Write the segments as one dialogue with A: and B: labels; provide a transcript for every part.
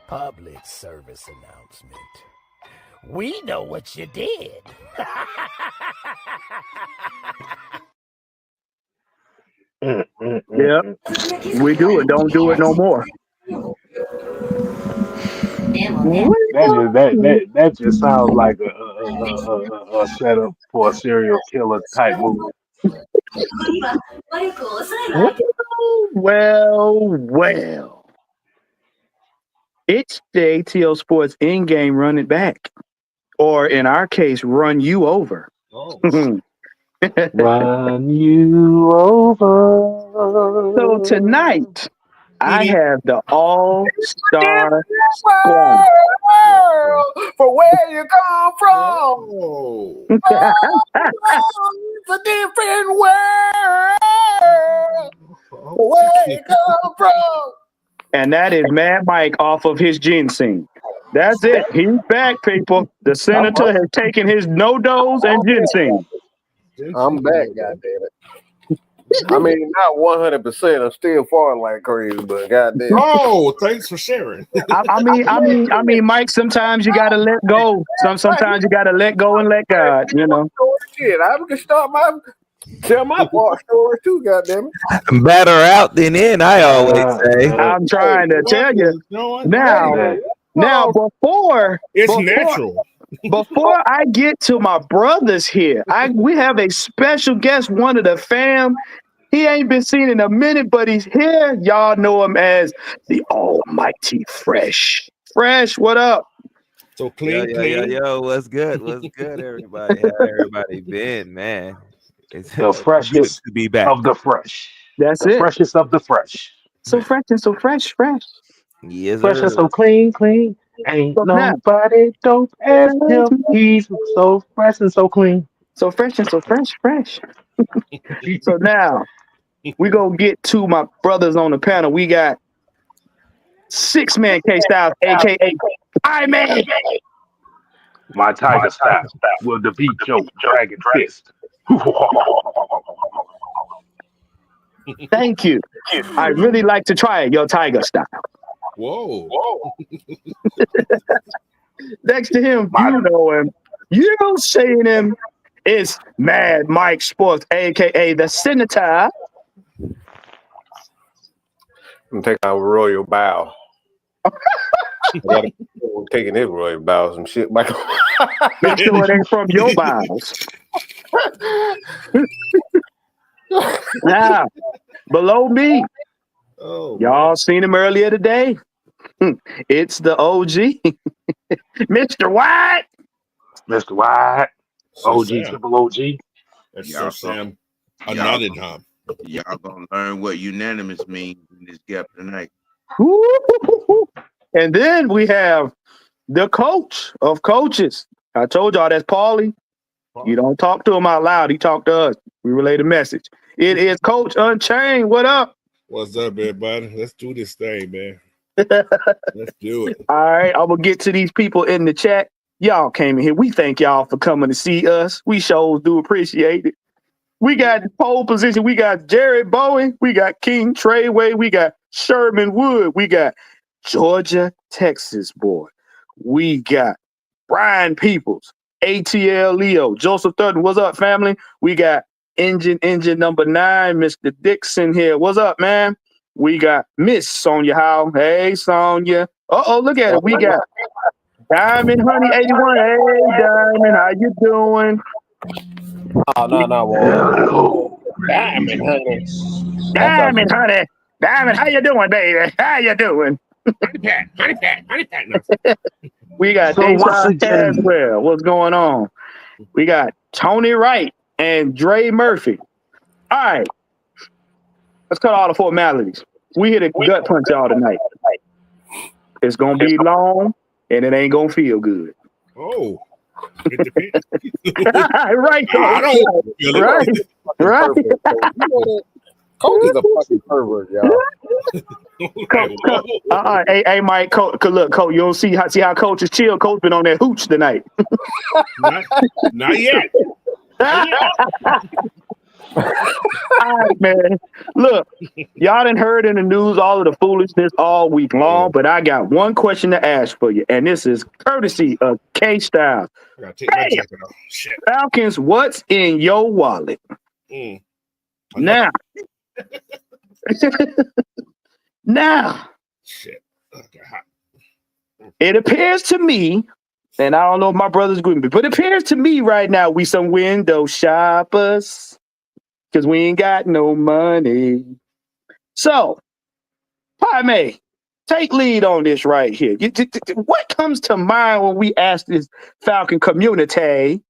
A: Public service announcement. We know what you did.
B: Yeah, we do it. Don't do it no more.
C: That just sounds like a setup for a serial killer type movie.
B: Well. It's the ATL Sports Endgame-Run-It-Back, or in our case, run you over.
D: Oh,
C: Run you over.
B: So tonight, I have the all-star squad.
E: For where you come from.
D: oh.
E: It's a different world. Where you come from.
B: And that is Mad Mike off of his ginseng. That's it. He's back, people. The senator has taken his no-dos and ginseng.
E: I'm back, goddammit. I mean, not 100%. I'm still falling like crazy, but goddamn.
D: Oh, thanks for sharing.
B: I mean, Mike. Sometimes you gotta let go. Sometimes you gotta let go and let God. You know.
E: Shit, I can tell my part story too. Goddamn it.
F: Better out than in, I always say.
B: I'm trying to tell you now. Before
D: natural.
B: Before I get to my brothers here, we have a special guest, one of the fam. He ain't been seen in a minute, but he's here. Y'all know him as the Almighty Fresh. Fresh, what up?
D: So clean.
F: Yo, what's good? What's good, everybody? How everybody been, man?
C: It's the freshest
F: to be back.
C: of the fresh.
B: That's
C: the
B: it.
C: Freshest of the fresh.
B: So fresh and so fresh.
F: Yes,
C: fresh and so clean. Ain't nobody dope as him. He's so fresh and so clean.
B: So fresh and so fresh. So now we gonna get to my brothers on the panel. We got 6-man K-Styles, aka I-Man.
C: My Tiger Style will defeat your Dragon Fist.
B: Thank you. I really like to try it, your Tiger Style.
D: Whoa.
B: Next to him, you know him. You've seen him. It's Mad Mike Sportz, aka the Senator.
E: I'm taking our royal bow. Taking his royal bow, some shit, Michael.
B: Make sure it ain't from your bows. Now, below me, y'all seen him earlier today. It's the OG, Mr. White.
C: Mr. White, OG, triple OG.
D: That's so Sam. Another time.
G: Y'all gonna learn what unanimous means in this gap tonight.
B: And then we have the coach of coaches. I told y'all that's Paulie. You don't talk to him out loud. He talked to us. We relay the message. It is Coach Unchained. What up?
D: What's up, everybody? Let's do this thing, man. Let's do it.
B: All right, I'm going to get to these people in the chat. Y'all came in here. We thank y'all for coming to see us. We sure do appreciate it. We got pole position. We got Jared Bowie. We got King Treyway. We got Sherman Wood. We got Georgia, Texas boy. We got Brian Peoples, ATL Leo, Joseph Thurton. What's up, family? We got engine number 9, Mr. Dixon here. What's up, man? We got Miss Sonia Howe. Hey, Sonia. Look at it. We got Diamond Honey 81. Hey, Diamond, how you doing?
E: No. Diamond Honey.
B: Diamond Honey. Diamond, how you doing, baby? How you doing?
D: Honey pat.
B: We got Deshaun Caswell. What's going on? We got Tony Wright and Dre Murphy. All right. Let's cut all the formalities. We hit a gut punch y'all tonight. It's going to be long, and it ain't going to feel good.
D: Oh.
B: Right. Right.
E: Coach is a fucking pervert, y'all.
B: Hey, Mike. Look, Coach. You don't see how Coach is chill. Coach been on that hooch tonight.
D: Not yet.
B: All right, man. Look, y'all done heard in the news all of the foolishness all week long, but I got one question to ask for you, and this is courtesy of K Styles.
D: I gotta take my jacket off. Shit.
B: Falcons, what's in your wallet? Now, now,
D: shit. Okay, hot.
B: it appears to me, and I don't know if my brother's good with me, but it appears to me right now we some window shoppers because we ain't got no money. So, May, take lead on this right here. What comes to mind when we ask this Falcon community,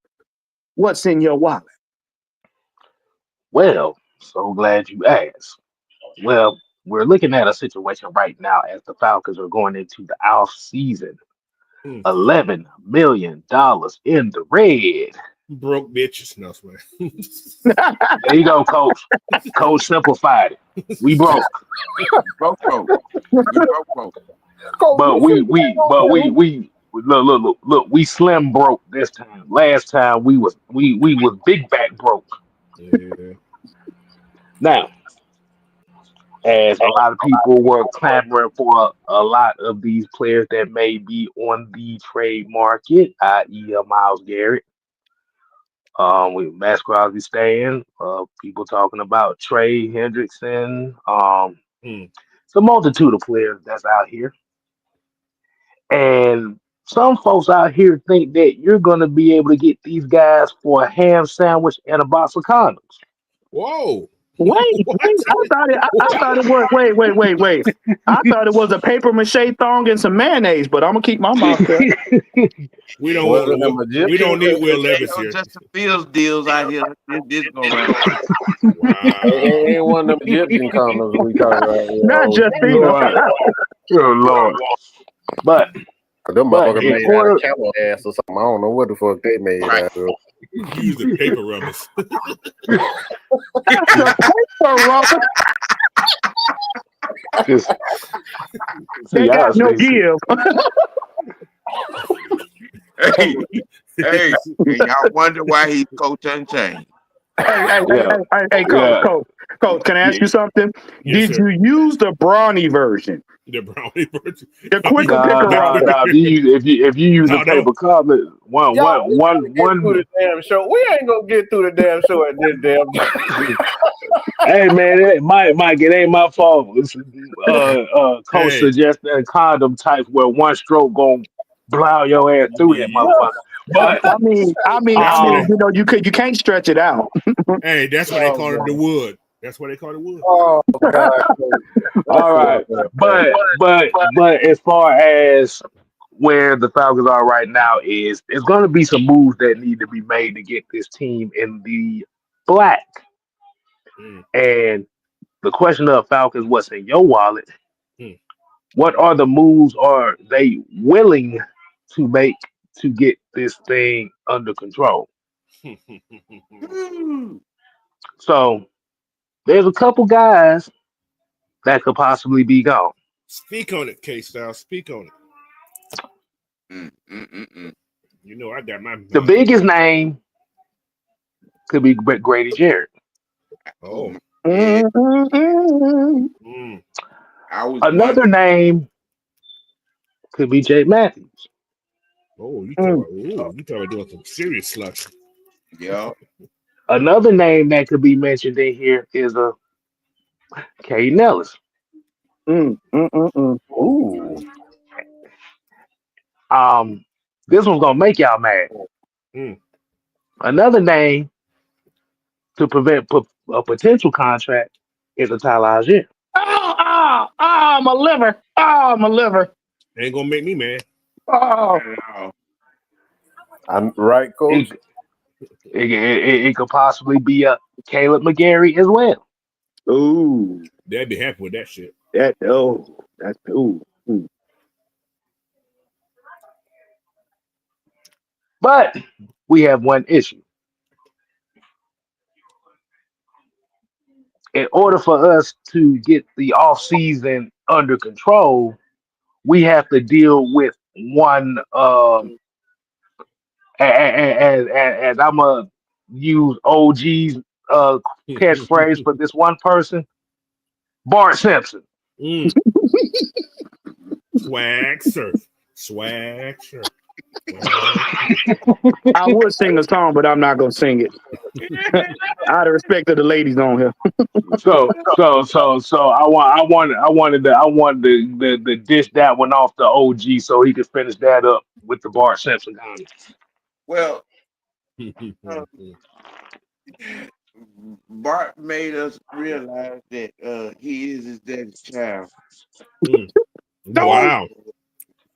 B: what's in your wallet?
C: Well, so glad you asked. Well, we're looking at a situation right now as the Falcons are going into the off season. $11 million in the red.
D: Broke bitches. No, swear.
C: There you go, Coach. Coach simplified it. We broke.
G: Broke.
C: But we look, we slim broke this time. Last time we was big back broke.
D: Yeah.
C: Now, as a lot of people were clamoring for a lot of these players that may be on the trade market, i.e., Myles Garrett. With Max Crosby staying, people talking about Trey Hendrickson. It's a multitude of players that's out here. And some folks out here think that you're going to be able to get these guys for a ham sandwich and a box of condoms.
D: Whoa.
B: Wait, I thought it was wait. I thought it was a paper mache thong and some mayonnaise, but I'm gonna keep my mouth shut.
D: We don't need Will Levis here.
G: Justin Fields deals out here. This go around.
D: Wow.
E: Ain't one of them Egyptian condoms we talking about.
B: Not just
C: Oh Lord. But
E: them motherfuckers made out of camel ass or something. I don't know what the fuck they made out of.
D: Use the paper rubbers.
B: That's a paper rubber. They got no give.
G: Hey, y'all wonder why he's Coach Unchained.
B: Hey, Coach, can I ask you something?
D: Yes,
B: Did
D: sir.
B: you use the brownie version?
D: The brownie version.
B: The quicker picker rubber.
C: If you use a paper cup, one.
E: Through the damn show. We ain't gonna get through the damn show at this damn time.
C: Hey man, Mike, it ain't my fault. Coach suggested a condom type where one stroke gonna blow your ass through that motherfucker. But
B: I mean, you know, you can't stretch it out.
D: Hey, that's why they call it the wood. That's why they call it wood.
E: Oh God.
C: all right, but as far as where the Falcons are right now is it's going to be some moves that need to be made to get this team in the black. And the question of Falcons, what's in your wallet? What are the moves are they willing to make to get this thing under control? So there's a couple guys that could possibly be gone.
D: Speak on it, K-Style. Speak on it. You know, I got my.
C: The biggest name could be Grady Jarrett.
D: Oh.
C: Another name could be Jay Matthews.
D: Oh, you talking about doing some serious slush.
G: Yeah.
C: Another name that could be mentioned in here is a Caden Ellis.
E: Ooh.
C: This one's gonna make y'all mad. Another name to prevent a potential contract is a Tyler Algier.
B: My liver. My liver.
D: Ain't gonna make me mad.
E: I'm right, Coach.
C: It could possibly be a Caleb McGarry as well.
B: Ooh,
D: They'd be happy with that shit.
B: that's
C: But we have one issue. In order for us to get the off season under control, we have to deal with one. And I'm gonna use OG's catchphrase for this one person? Bart Simpson.
D: Swag surf. Swag surf.
B: I would sing a song, but I'm not gonna sing it. Out of respect to the ladies on here.
C: So I wanted the dish that one off the OG so he could finish that up with the Bart Simpson comment.
G: Well, Bart made us realize that he is his dad's child.
D: Wow.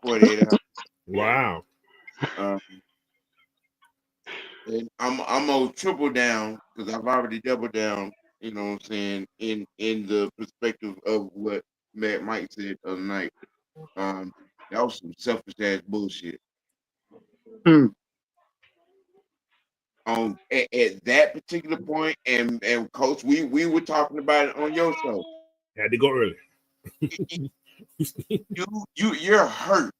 G: 48 hours.
D: Wow.
G: And I'm gonna triple down because I've already doubled down. You know what I'm saying in the perspective of what Mike said the other night. That was some selfish ass bullshit. At that particular point, and Coach, we were talking about it on your show.
D: Had to go early.
G: You're hurt.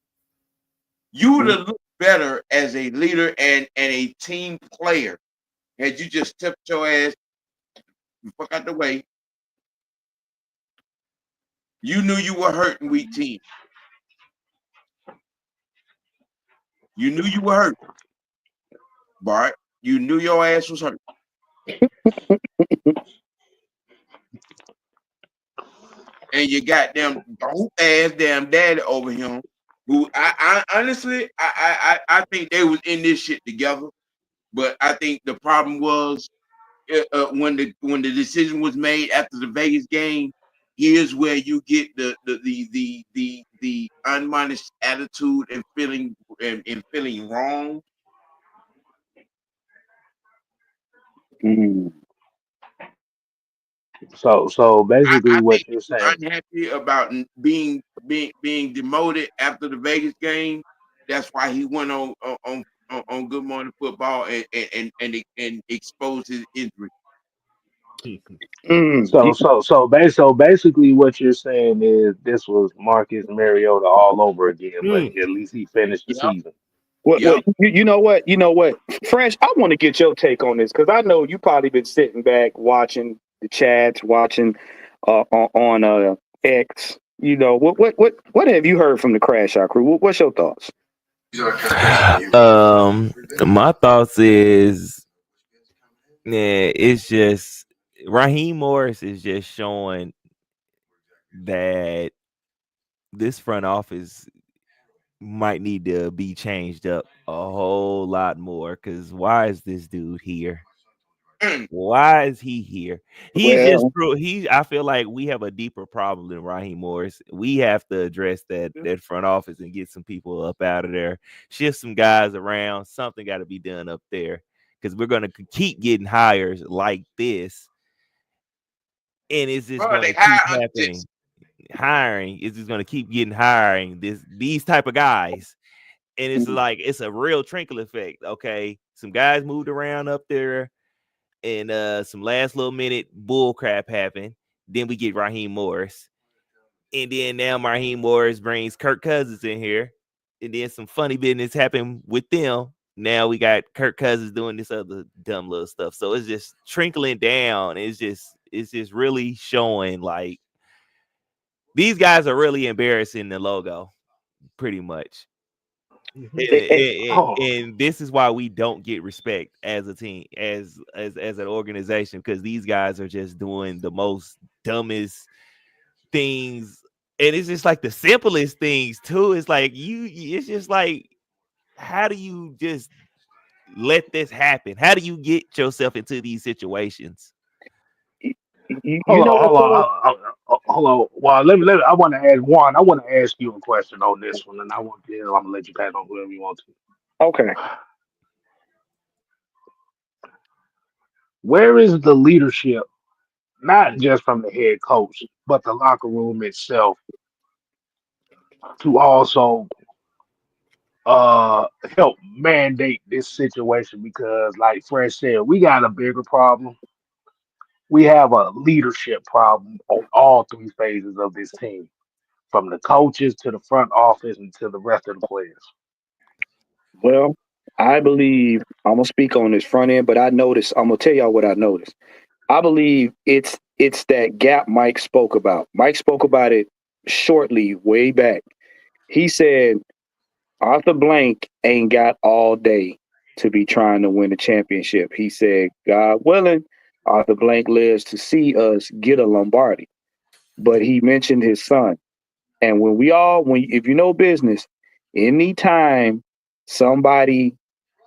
G: You would have looked better as a leader and a team player had you just stepped your ass the fuck out the way. You knew you were hurt in week 10. You knew you were hurt, Bart. You knew your ass was hurt. And you got them dope ass damn daddy over him. Who I honestly I think they was in this shit together. But I think the problem was when the decision was made after the Vegas game. Here's where you get the unmanaged attitude and feeling wrong.
C: So basically, what you're saying?
G: Unhappy about being demoted after the Vegas game. That's why he went on Good Morning Football and exposed his injury.
C: So basically, what you're saying is this was Marcus Mariota all over again, but at least he finished the season.
B: Well, you know what, Fresh. I want to get your take on this because I know you probably been sitting back watching the chats, watching on X. You know what have you heard from the Crash Out crew? What's your thoughts?
F: My thoughts is, it's just Raheem Morris is just showing that this front office might need to be changed up a whole lot more. Because why is this dude here? Why is he here? I feel like we have a deeper problem than Raheem Morris. We have to address that front office and get some people up out of there, shift some guys around. Something got to be done up there because we're going to keep getting hires like this, and it's just going to keep happening. Hiring is just going to keep getting these type of guys, and it's like it's a real trickle effect. Okay, some guys moved around up there. And some last little minute bull crap happened. Then we get Raheem Morris. And then now Raheem Morris brings Kirk Cousins in here. And then some funny business happened with them. Now we got Kirk Cousins doing this other dumb little stuff. So it's just trickling down. It's just really showing like these guys are really embarrassing the logo, pretty much. And this is why we don't get respect as a team, as an organization, because these guys are just doing the most dumbest things, and it's just like the simplest things too. It's like it's just like, how do you just let this happen? How do you get yourself into these situations?
C: Hold on. Well, let me. I want to ask Juan. I want to ask you a question on this one, and I'm gonna let you pass on whoever you want to.
B: Okay.
C: Where is the leadership, not just from the head coach, but the locker room itself, to also help mandate this situation? Because, like Fred said, we got a bigger problem. We have a leadership problem on all three phases of this team, from the coaches to the front office and to the rest of the players.
B: Well, I believe I'm gonna speak on this front end, but I'm gonna tell y'all what I noticed. I believe it's that gap Mike spoke about. Mike spoke about it shortly way back. He said Arthur Blank ain't got all day to be trying to win a championship. He said, God willing, Arthur Blank lives to see us get a Lombardi. But he mentioned his son. And if you know business, anytime somebody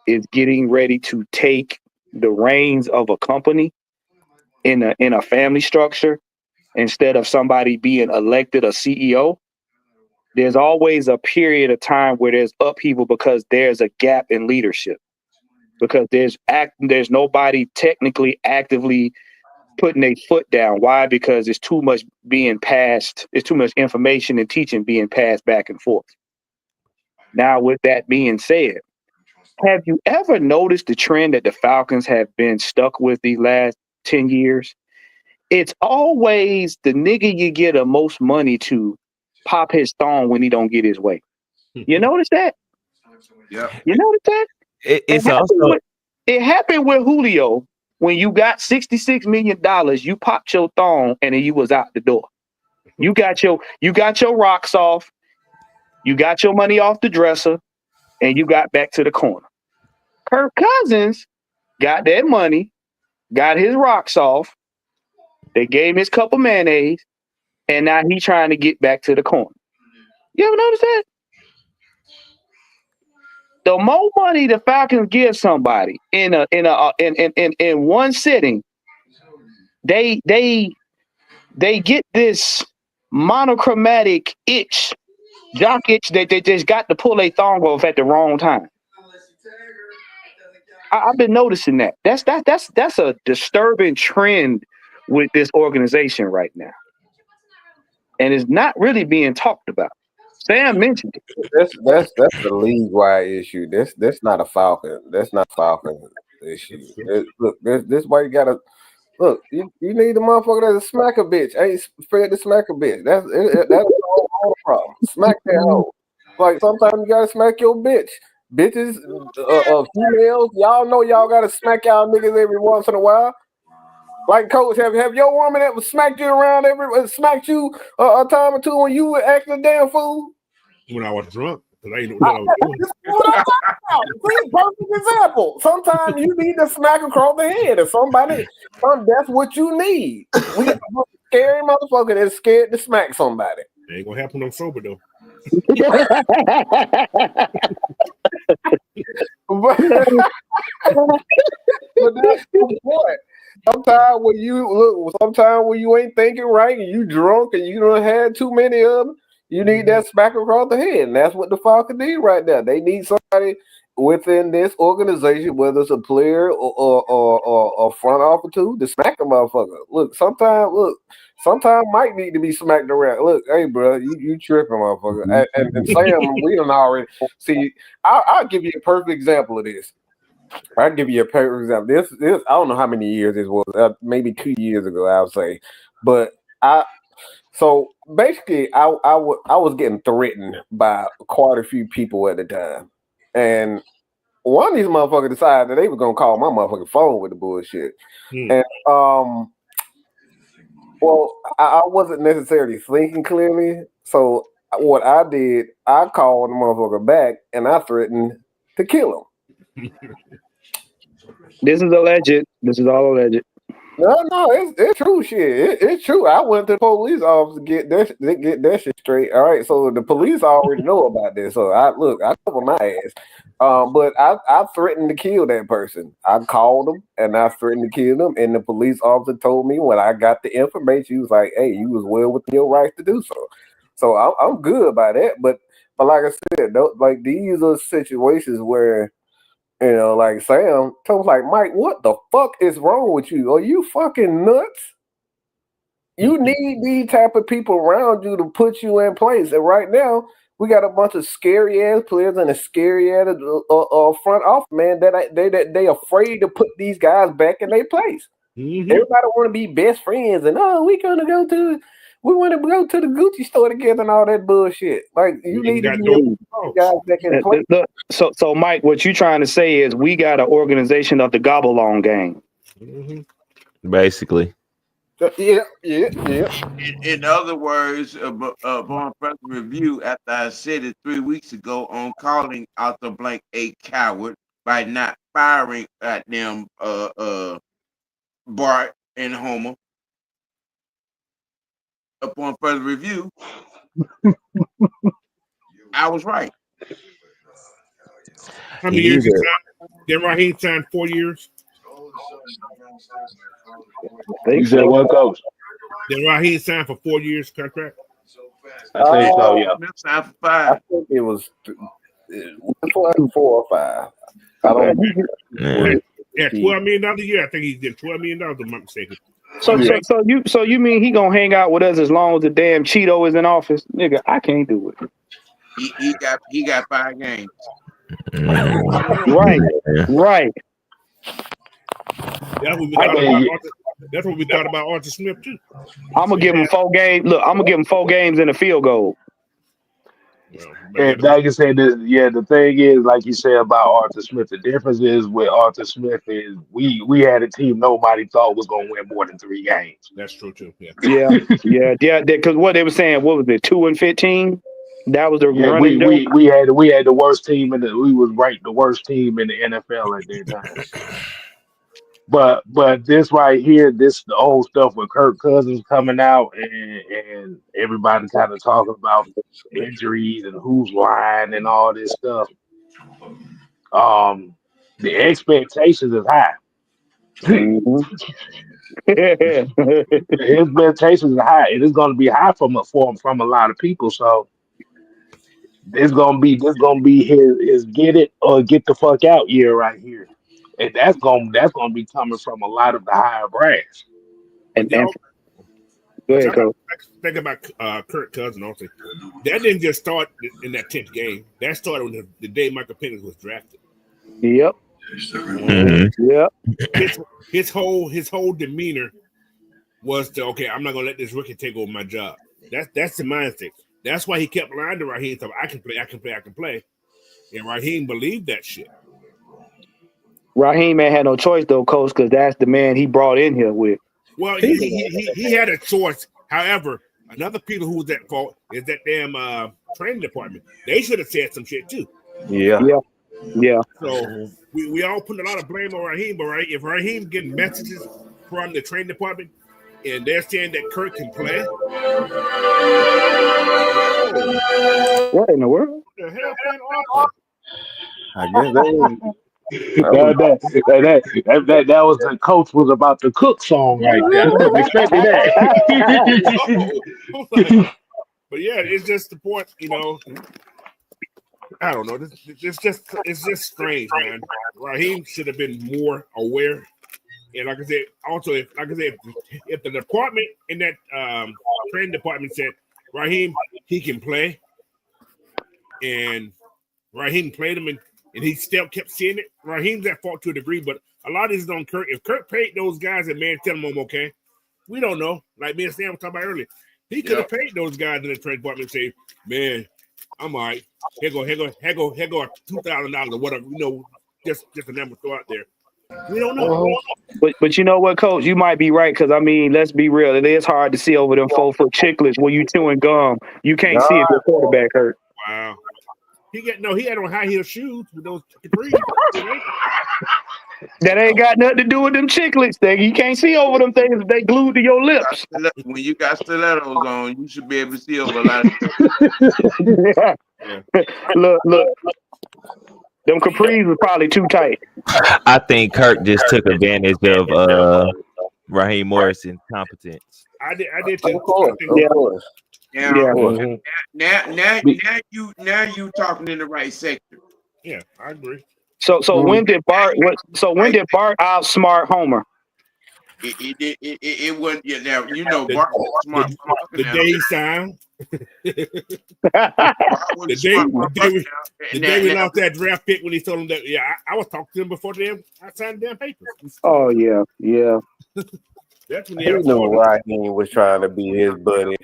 B: is getting ready to take the reins of a company in a family structure, instead of somebody being elected a CEO, there's always a period of time where there's upheaval because there's a gap in leadership. Because there's nobody technically actively putting a foot down. Why? Because it's too much being passed. It's too much information and teaching being passed back and forth. Now, with that being said, have you ever noticed the trend that the Falcons have been stuck with these last 10 years? It's always the nigga you get the most money to pop his thong when he don't get his way. You notice that?
G: Yeah.
B: You notice that? It happened with Julio when you got $66 million. You popped your thong and then you was out the door. You got your rocks off. You got your money off the dresser, and you got back to the corner. Kirk Cousins got that money, got his rocks off. They gave him his cup of mayonnaise, and now he's trying to get back to the corner. You ever notice that? The more money the Falcons give somebody in one sitting, they get this monochromatic jock itch that they just got to pull a thong off at the wrong time. I've been noticing that. That's a disturbing trend with this organization right now, and it's not really being talked about. Sam mentioned it.
E: That's the league wide issue. That's not a Falcon. That's not a Falcon issue. This why you gotta look. You need a motherfucker that's a smack a bitch. Ain't spread to smack a bitch. That's all the problem. Smack that hoe. Like sometimes you gotta smack your bitch. Bitches, females, y'all know y'all gotta smack y'all niggas every once in a while. Like coach, have your woman ever smacked you around smacked you a time or two when you were acting a damn fool?
D: When I was drunk, because I didn't know what I was doing.
E: What I'm talking about. See, perfect example. Sometimes you need to smack across the head of somebody. That's what you need. We got a scary motherfucker that's scared to smack somebody.
D: It ain't gonna happen when I'm sober though.
E: but that's the point. Sometimes when you ain't thinking right and you drunk and you don't have too many of them, you need that smack across the head. And that's what the Falcons need right now. They need somebody within this organization, whether it's a player or front office too, to smack a motherfucker. Sometimes Mike need to be smacked around. Look, hey, bro, you tripping, motherfucker. And Sam, we don't already see. I'll give you a perfect example of this. I'll give you a perfect example. This I don't know how many years this was. Maybe 2 years ago, I'll say. But so basically, I was getting threatened by quite a few people at the time, and one of these motherfuckers decided that they were gonna call my motherfucking phone with the bullshit. And well, I wasn't necessarily thinking clearly. So what I did, I called the motherfucker back and I threatened to kill him.
B: This is alleged. This is all alleged.
E: No, it's true shit. It's true. I went to the police office to get that shit straight. All right, so the police already know about this. So I cover my ass. But I threatened to kill that person. I called them and I threatened to kill them. And the police officer told me when I got the information, he was like, "Hey, you was well within your rights to do so." So I'm good by that. But like I said, like these are situations where. Like Sam told like Mike, what the fuck is wrong with you? Are you fucking nuts? You need these type of people around you to put you in place. And right now, we got a bunch of scary ass players and a scary ass front office, man. That they afraid to put these guys back in their place. Mm-hmm. Everybody want to be best friends and we want to go to the Gucci store together and all that bullshit. Like you need to be guys back in place.
B: So Mike, what you trying to say is we got an organization of the gobble on gang.
D: Mm-hmm.
F: basically.
E: Yeah.
G: In other words, upon further review, after I said it 3 weeks ago on calling Arthur Blank a coward by not firing at them Bart and Homer. Upon further review, I was right.
D: How many years he signed? Then Raheem signed 4 years.
C: You said what, Coach?
D: Then Raheem signed for 4 years contract.
C: I think so. Yeah.
G: Signed for
E: I
G: 5.
E: think it was 4 or 5. I don't know.
D: Yeah, $12 million a year. I think he did $12 million. If I'm not mistaken.
B: So you mean he gonna hang out with us as long as the damn Cheeto is in office, nigga? I can't do it.
G: He got 5 games.
B: Right.
D: That's what we thought about Arthur Smith too.
B: I'm gonna give him 4 games. Look, I'm gonna give him 4 games and a field goal.
C: And like I said, the thing is, like you said about Arthur Smith, the difference is with Arthur Smith is we had a team nobody thought was going to win more than 3 games.
D: That's true too.
B: Yeah. Because what they were saying, what was it, 2-15? That was the running.
C: We had the worst team we was ranked the worst team in the NFL at that time. But this right here, the old stuff with Kirk Cousins coming out and everybody kind of talking about injuries and who's lying and all this stuff. The expectations is high. The expectations are high. It is going to be high from a lot of people. So this gonna be his get it or get the fuck out year right here. And that's gonna be coming from a lot of the higher brass.
B: And go ahead, Coach.
D: Think about Kirk Cousins also. That didn't just start in that 10th game. That started when the day Michael Penix was drafted.
B: Yep. Yep.
D: His whole demeanor was to, okay, I'm not gonna let this rookie take over my job. That's the mindset. That's why he kept lying to Raheem. So I can play. And Raheem believed that shit.
B: Raheem ain't had no choice though, Coach, because that's the man he brought in here with.
D: Well, he had a choice. However, another people who was at fault is that damn training department. They should have said some shit too.
E: Yeah.
D: So we all put a lot of blame on Raheem, but if Raheem getting messages from the training department and they're saying that Kirk can play,
B: what in the world?
D: What the hell playing Arthur?
E: I guess
C: that was the coach was about to cook song right there. I wasn't expecting that.
D: But yeah, it's just the point, I don't know. It's just strange, man. Raheem should have been more aware. And like I said, also if the department in that training department said Raheem he can play, and Raheem played him and he still kept seeing it, Raheem's at fault to a degree, but a lot of this is on Kirk. If Kirk paid those guys and man tell them I'm okay, we don't know. Like me and Sam were talking about earlier. He could have paid those guys in the trade department and say, man, I'm all right. Here go $2,000 or whatever, just a number throw out there. We don't know.
B: But you know what, Coach? You might be right, because I mean, let's be real. It is hard to see over them 4-foot chicklets when you chewing gum. You can't see if your quarterback hurt.
D: Wow. He had on high heel shoes with those capris.
B: That ain't got nothing to do with them chiclets. You can't see over them things if they glued to your lips.
G: When you got stilettos on, you should be able to see over a lot of
B: Look. Them capris was probably too tight.
F: I think Kirk just took advantage of Raheem Morrison's competence.
D: I did too.
E: Of course.
G: Now you talking in the right sector.
D: Yeah, I agree.
B: So when did Bart outsmart Homer?
G: It wasn't. Now Bart was smart.
D: The day he signed. The day we lost that draft pick when he told him that. Yeah, I was talking to him before I signed the damn papers.
B: Oh yeah.
E: That's when he knew Raheem was trying to be his buddy.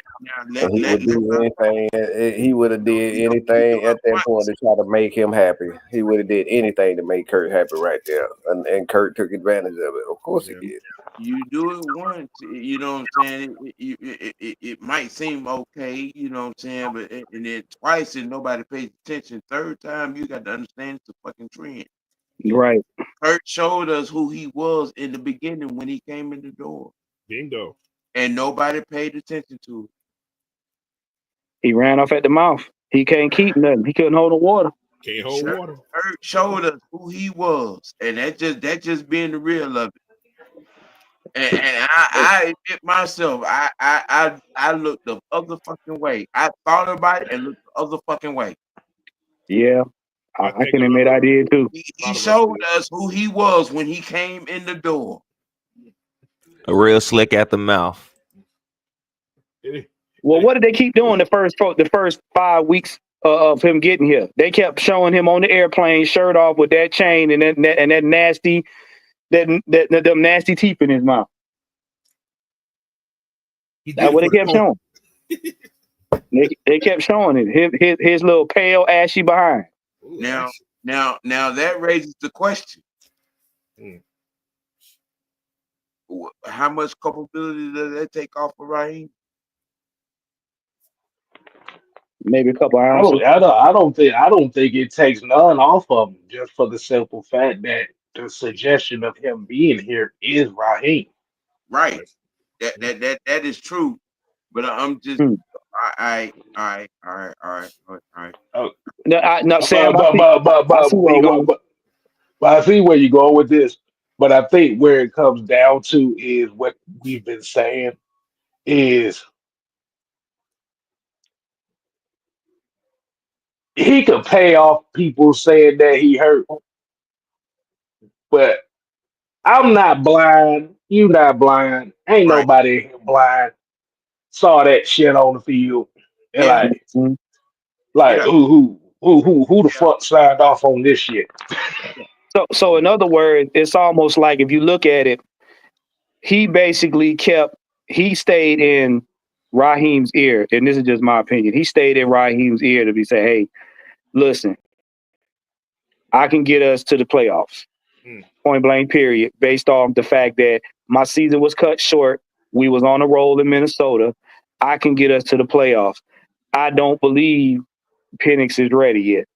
E: He would do anything. He would have did anything at that point to try to make him happy. He would have did anything to make Kurt happy right there, and Kurt took advantage of it. Of course he did.
G: You do it once, you know what I'm saying? It might seem okay, you know what I'm saying, but and then twice and nobody pays attention. Third time, you got to understand it's a fucking trend.
B: Right.
G: Kurt showed us who he was in the beginning when he came in the door,
D: Bingo.
G: and nobody paid attention to it.
B: He ran off at the mouth. He can't keep nothing. He couldn't hold the water.
D: Can't hold water.
G: Kurt showed us who he was, and that just being the real of it. And I admit myself, I looked the other fucking way. I thought about it and looked the other fucking way.
B: Yeah, I can admit I did too.
G: He showed us who he was when he came in the door.
F: A real slick at the mouth.
B: Well, what did they keep doing the first 5 weeks of him getting here? They kept showing him on the airplane, shirt off with that chain and that nasty them nasty teeth in his mouth. That's what they kept showing. They kept showing it. His little pale, ashy behind.
G: Now that raises the question: how much culpability does that take off of Raheem?
B: Maybe a couple hours.
C: I don't think it takes none off of him, just for the simple fact that the suggestion of him being here is Raheem.
G: Right. That is true. But I'm just all right.
B: No, Sam.
C: But I see where you're going with this. But I think where it comes down to is what we've been saying is he could pay off people saying that he hurt, but I'm not blind. You not blind. Ain't
G: Right.
C: nobody here blind. Saw that shit on the field. And
G: Yeah.
C: who the fuck signed off on this shit?
B: So in other words, it's almost like if you look at it, he basically stayed in Raheem's ear, and this is just my opinion. He stayed in Raheem's ear to be say, hey, listen, I can get us to the playoffs. Point blank, period, based off the fact that my season was cut short. We was on a roll in Minnesota. I can get us to the playoffs. I don't believe Penix is ready yet.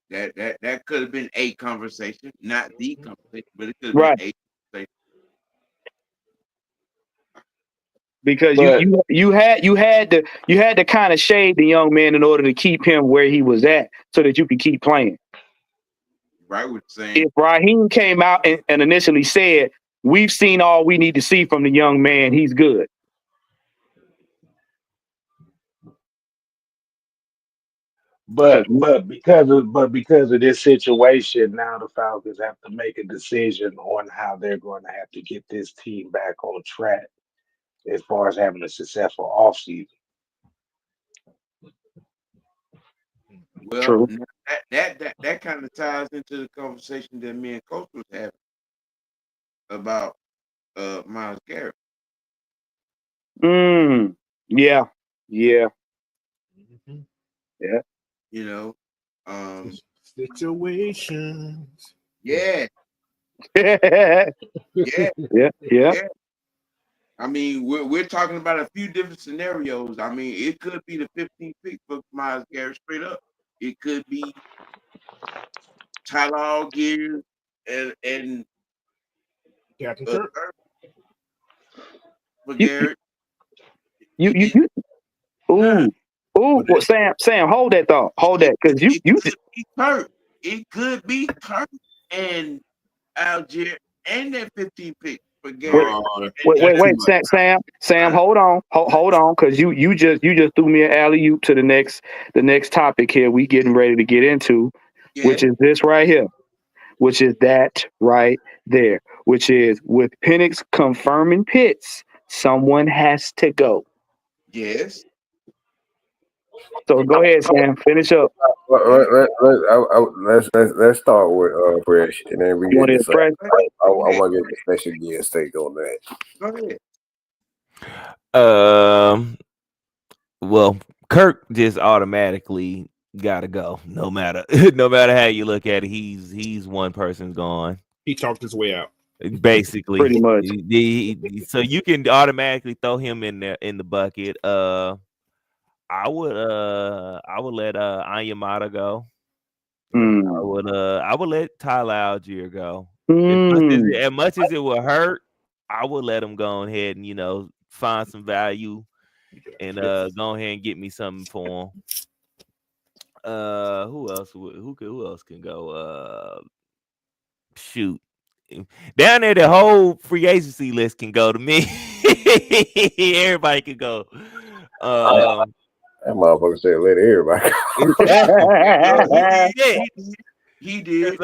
G: That could have been a conversation, not the conversation, but it could have been a conversation.
B: Because you had to kind of shade the young man in order to keep him where he was at, so that you could keep playing.
G: Right, what you're saying.
B: If Raheem came out and initially said, "We've seen all we need to see from the young man, he's good."
C: But because of this situation, now the Falcons have to make a decision on how they're going to have to get this team back on track as far as having a successful offseason.
G: Well,
B: true.
G: That kind of ties into the conversation that me and Coach was having about Myles Garrett.
B: Yeah. Yeah.
G: You know,
D: situations.
G: Yeah.
B: Yeah.
G: I mean, we're talking about a few different scenarios. I mean, it could be the 15th pick for Myles Garrett straight up. It could be Tyler Allgeier and
D: Captain Kirk
G: for Garrett.
B: Well, Sam, hold that thought. Hold that, because
G: It could be Kirk and Allgeier and that 15th pick for Garrett.
B: Wait, Sam, hold on, because you just threw me an alley-oop to the next topic here. We getting ready to get into, which is this right here, which is that right there, which is with Penix confirming Pitts, someone has to go.
G: Yes.
E: So
B: go ahead, Sam. Finish up.
E: Let's start with Fresh, and then we get this. I want to get the special guest take on that.
G: Go ahead.
F: Well, Kirk just automatically gotta go. No matter how you look at it, he's one person's gone.
D: He talked his way out.
F: Basically,
B: Pretty much.
F: So you can automatically throw him in the bucket. I would let Anyamata go. I would let Tyler Algier go. As much as it would hurt, I would let him go ahead and find some value and go ahead and get me something for him. Who else? Who else can go? Shoot. Down there, the whole free agency list can go to me. Everybody can go.
E: That motherfucker said, "Let everybody
G: go." He did.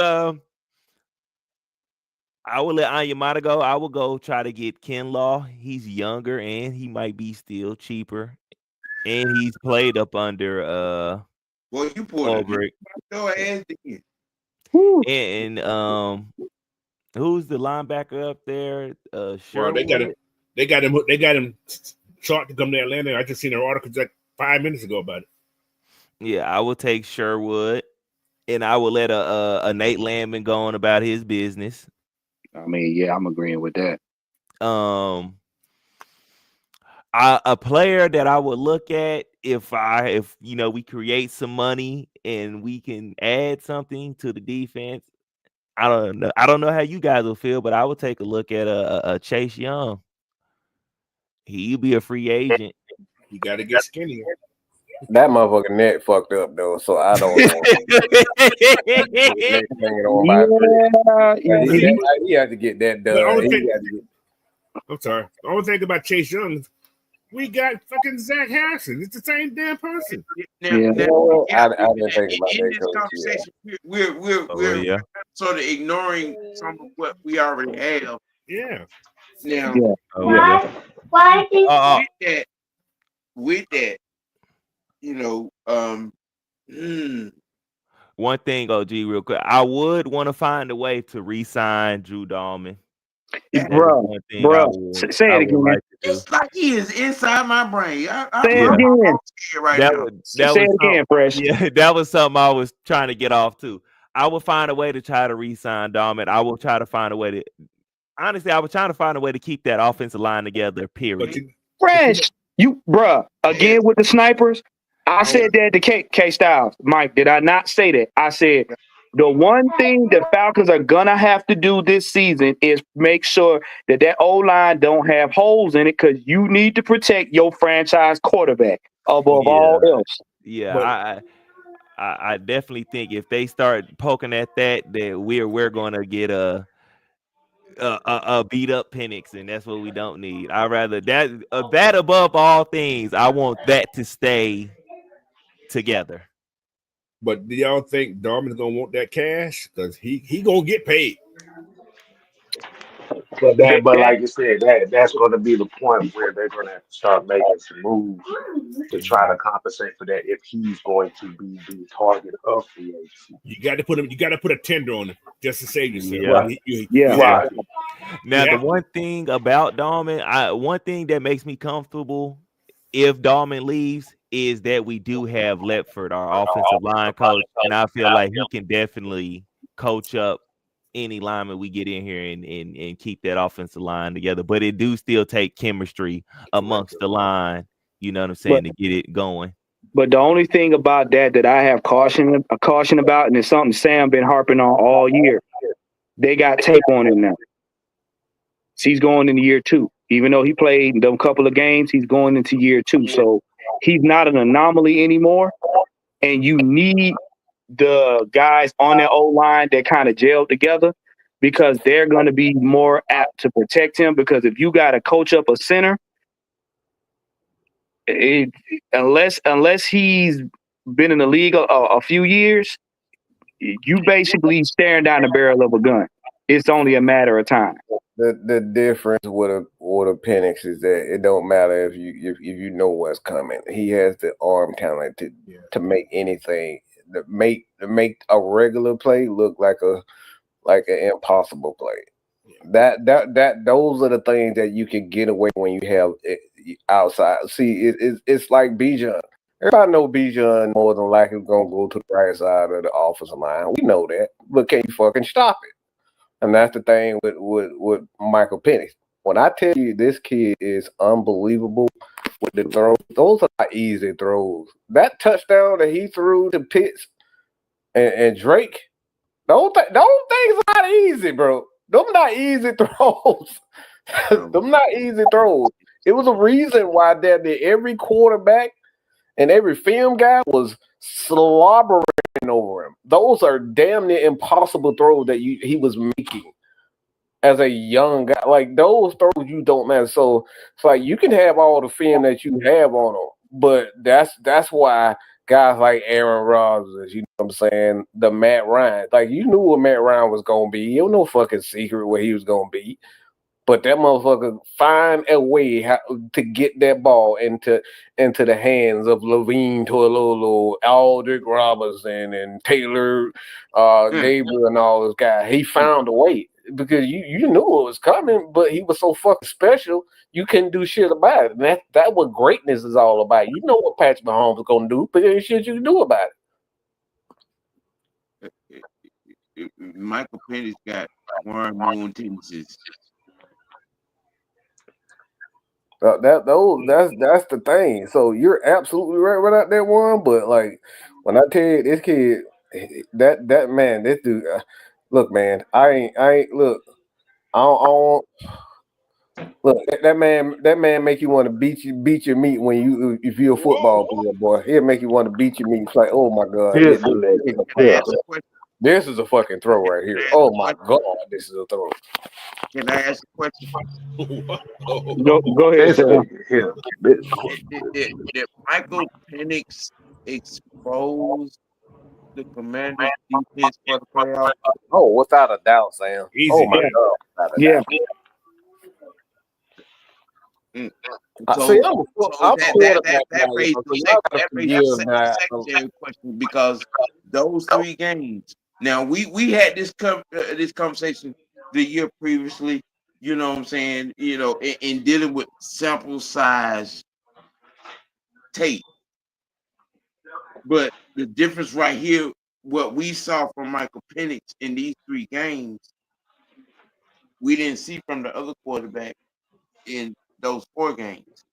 F: I would let Anyamata go. I would go try to get Kinlaw. He's younger and he might be still cheaper. And he's played up under
G: Well, you pulled it.
F: And who's the linebacker up there?
D: Well, they got him short to come to Atlanta. I just seen an article like 5 minutes ago about it.
F: Yeah, I will take Sherwood, and I will let a Nate Landman go on about his business.
B: I mean, yeah, I'm agreeing with that.
F: A player that I would look at if we create some money and we can add something to the defense. I don't know how you guys will feel, but I would take a look at a Chase Young. He'll be a free agent.
D: You got to get skinnier.
E: That motherfucking neck fucked up though, so I don't know. He had to get that done.
D: I'm sorry. The only thing about Chase Young, we got fucking Zach Harrison. It's the same damn person.
E: I didn't think about
G: that conversation. We're sort of ignoring some of what we already have.
D: Yeah.
G: Now, with that,
F: one thing, OG, real quick. I would want to find a way to re-sign Drew Dalman.
B: Bro, say it again.
G: It's like he is inside my brain.
B: Say it again.
F: Say it again, Fresh. Yeah, that was something I was trying to get off too. I will find a way to try to re-sign Dalman. I will try to find a way to. Honestly, I was trying to find a way to keep that offensive line together. Period.
B: Fresh, again with the snipers. I said that to K Styles. Mike, did I not say that? I said the one thing the Falcons are gonna have to do this season is make sure that O-line don't have holes in it, because you need to protect your franchise quarterback above all else.
F: Yeah, I definitely think if they start poking at that we're going to get a beat up Penix, and that's what we don't need. I rather that above all things. I want that to stay together.
D: But do y'all think Darman's gonna want that cash? Because he gonna get paid.
C: But like you said, that's going to be the point where they're going to have to start making some moves to try to compensate for that if he's going to be the target of free agency.
D: You got to put him. You got to put a tender on him just to save yourself.
F: Right. Now, the one thing about Dalman, one thing that makes me comfortable if Dalman leaves is that we do have Lepford, our offensive line coach, and I feel like he can definitely coach up any lineman we get in here and keep that offensive line together. But it do still take chemistry amongst the line, you know what I'm saying, to get it going.
B: But the only thing about that I have caution about, and it's something Sam been harping on all year, they got tape on him now. So he's going into year 2. Even though he played a couple of games, he's going into year 2. So he's not an anomaly anymore. And you need the guys on that O-line that kind of gel together, because they're going to be more apt to protect him. Because if you got to coach up a center, unless he's been in the league a few years, you basically staring down the barrel of a gun. It's only a matter of time.
E: The difference with a Penix is that it don't matter if you know what's coming. He has the arm talent to make anything, to make a regular play look like an impossible play. Those are the things that you can get away when you have it outside. See, it's like Bijan. Everybody know Bijan more than likely gonna go to the right side of the offensive line. We know that, but can you fucking stop it? And that's the thing with Michael Penix. When I tell you this kid is unbelievable with the throws, those are not easy throws. That touchdown that he threw to Pitts and Drake, those things are not easy, bro. Them not easy throws. Them not easy throws. It was a reason why every quarterback and every film guy was slobbering over him. Those are damn near impossible throws that he was making as a young guy. Like those throws you don't matter. So it's like you can have all the film that you have on them, but that's why guys like Aaron Rodgers, you know what I'm saying, the Matt Ryan, like you knew what Matt Ryan was gonna be. It was no fucking secret what he was gonna be. But that motherfucker find a way to get that ball into the hands of Levine Toilolo, Aldrick Robinson, and Taylor Gabriel and all those guys. He found a way because you knew it was coming, but he was so fucking special, you couldn't do shit about it. And that's what greatness is all about. You know what Patrick Mahomes is going to do, but there's shit you can do about
G: it. Michael Penix got worm moon tendencies.
E: That's the thing. So you're absolutely right about that one. But like when I tell you this kid, that man, this dude, look, man, I ain't look. I don't look. That man make you want to beat your meat when if you're a football player, boy. He'll make you want to beat your meat. It's like, oh my god, this is a fucking throw right here. Oh my god, this is a throw.
G: Can I ask a question?
B: Go ahead, sir.
G: Did Michael Penix expose the Commanders' defense for the playoffs?
E: Oh, without a doubt, Sam.
D: Easy.
E: Oh my god.
B: Yeah.
G: That raises a secondary question because those three games. Now we had this conversation the year previously. You know what I'm saying? You know, in dealing with sample size tape. But the difference right here, what we saw from Michael Penix in these three games, we didn't see from the other quarterback in those 4 games.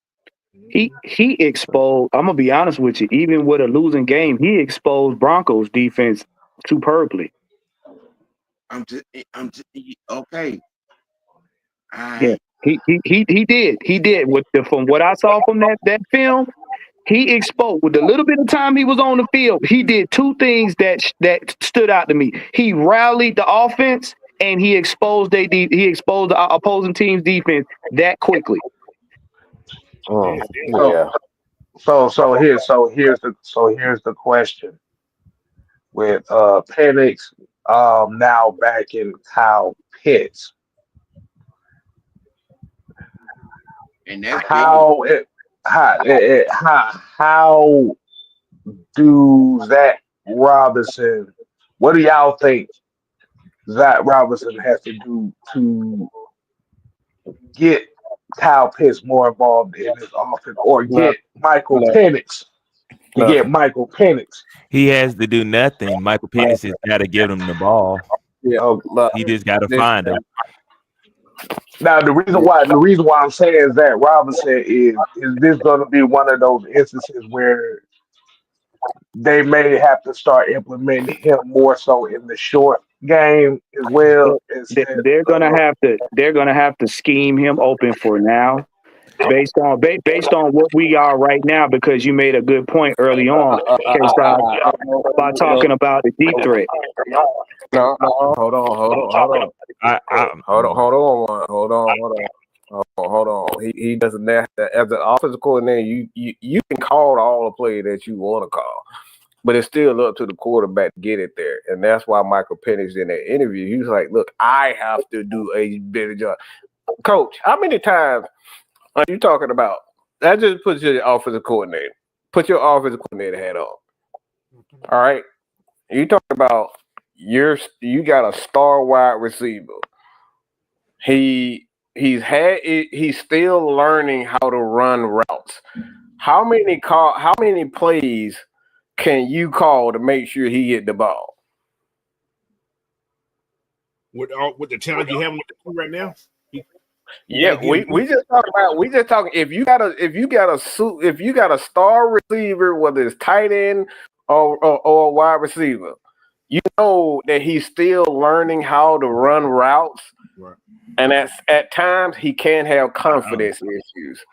B: He exposed, I'm gonna be honest with you, even with a losing game, he exposed Broncos defense superbly.
G: I'm just okay.
B: Yeah, he did. From what I saw from that film, he exposed with the little bit of time he was on the field. He did 2 things that stood out to me. He rallied the offense and he exposed the opposing team's defense that quickly.
E: Yeah.
C: So here's the question with Penix now back in Kyle Pitts.
G: And that's
C: how do Zach Robinson? What do y'all think Zach Robinson has to do to get Kyle Pitts more involved in his offense, or get Michael Penix to get Michael Penix?
F: He has to do nothing. Michael Penix has got to give him the ball.
E: Yeah,
F: he just got to find him.
C: Now the reason why I'm saying Zach Robinson is this going to be one of those instances where they may have to start implementing him more so in the short game as well.
B: They're gonna have to scheme him open for now, based on what we are right now. Because you made a good point early on, by talking about the deep threat.
E: No, hold on. Hold on. He doesn't have to, as an offensive coordinator, you can call all the play that you want to call, but it's still up to the quarterback to get it there. And that's why Michael Penix in that interview, he was like, look, I have to do a better job. Coach, how many times are you talking about? That just puts your offensive coordinator. Put your offensive coordinator hat on. All right. You talk about you got a star wide receiver. He's still learning how to run routes. How many plays can you call to make sure he get the ball?
D: with the challenge you have with the team right now.
E: Yeah, we just talking if you got a star receiver, whether it's tight end or a wide receiver, you know that he's still learning how to run routes,
D: right.
E: And at times he can have confidence issues.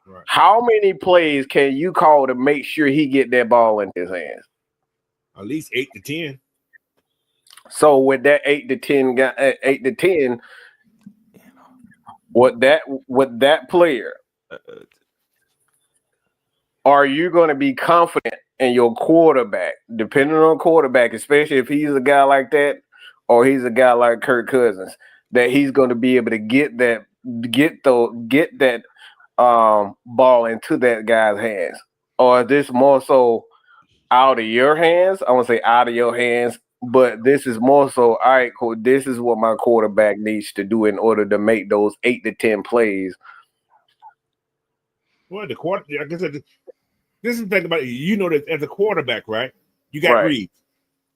D: Right.
E: How many plays can you call to make sure he get that ball in his hands?
D: At least 8 to 10.
E: So with that 8 to 10, with that player, are you going to be confident in your quarterback? Depending on quarterback, especially if he's a guy like that, or he's a guy like Kirk Cousins, that he's going to be able to get that ball into that guy's hands, or is this more so out of your hands? I want to say out of your hands, but this is more so, all right, cool. This is what my quarterback needs to do in order to make those 8 to 10 plays.
D: Well, the quarter, I guess this is the thing about it. You know that as a quarterback, right? You got reads.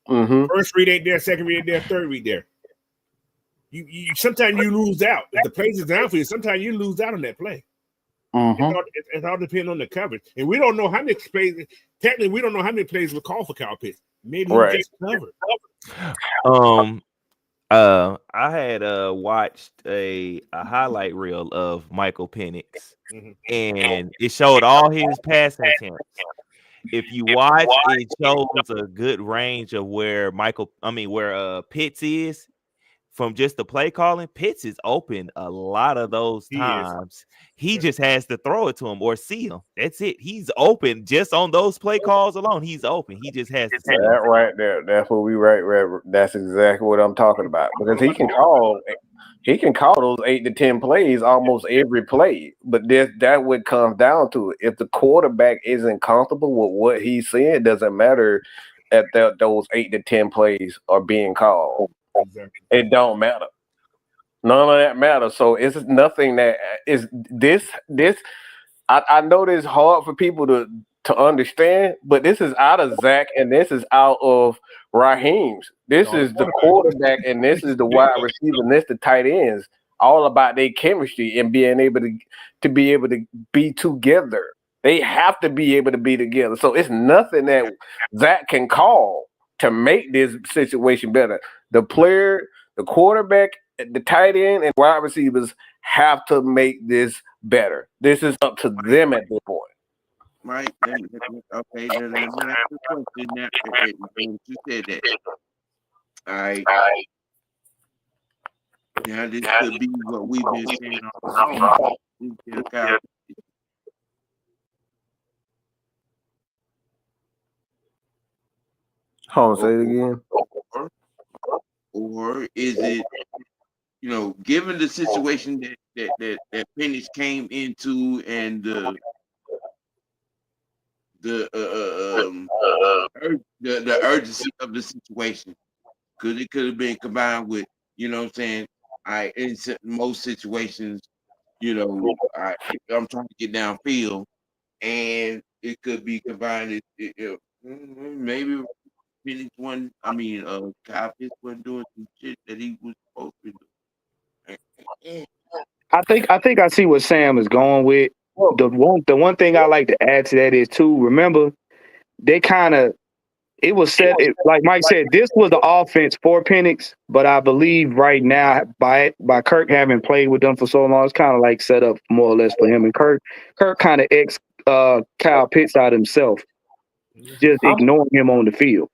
E: Mm-hmm.
D: First read ain't there, second read ain't there, third read there. You sometimes you lose out. If the plays is down for you, sometimes you lose out on that play.
E: Mm-hmm.
D: It all depends on the coverage. And we don't know how many plays. Technically, we don't know how many plays were called for Kyle Pitts. Maybe he just covered.
F: I had watched a highlight reel of Michael Penix, and it showed all his passing attempts. If you watch, it shows a good range of where Pitts is. From just the play calling, Pitts is open a lot of those times. He just has to throw it to him or see him. That's it. He's open just on those play calls alone. He's open. He just has to see
E: that right there. That's what we right. That's exactly what I'm talking about. Because he can call those 8 to 10 plays almost every play. But that would come down to it. If the quarterback isn't comfortable with what he's seeing, it doesn't matter if those 8 to 10 plays are being called.
D: Exactly.
E: It don't matter. None of that matters. So it's nothing that is this. I know this is hard for people to understand, but this is out of Zach and this is out of Raheem's. This is the quarterback and this is the wide receiver and this the tight ends. All about their chemistry and being able to be together. They have to be able to be together. So it's nothing that Zach can call to make this situation better. The player, the quarterback, the tight end, and wide receivers have to make this better. This is up to them at this point.
G: Right. Okay. Let me ask the question now. You said that. All right. Now this could be what we've been saying all along.
E: Hold on, say it again.
G: Or is it, given the situation that Penix came into and the urgency of the situation, because it could have been combined with, in most situations, I'm trying to get downfield, and it could be combined. Maybe Penix Kyle Pitts wasn't doing some shit that he was supposed to do.
B: I think I see what Sam is going with. The one thing I like to add to that is too. Remember, it was said, like Mike said, this was the offense for Penix, but I believe right now by Kirk having played with them for so long, it's kind of like set up more or less for him. And Kirk kind of Kyle Pitts out himself, just ignoring him on the field.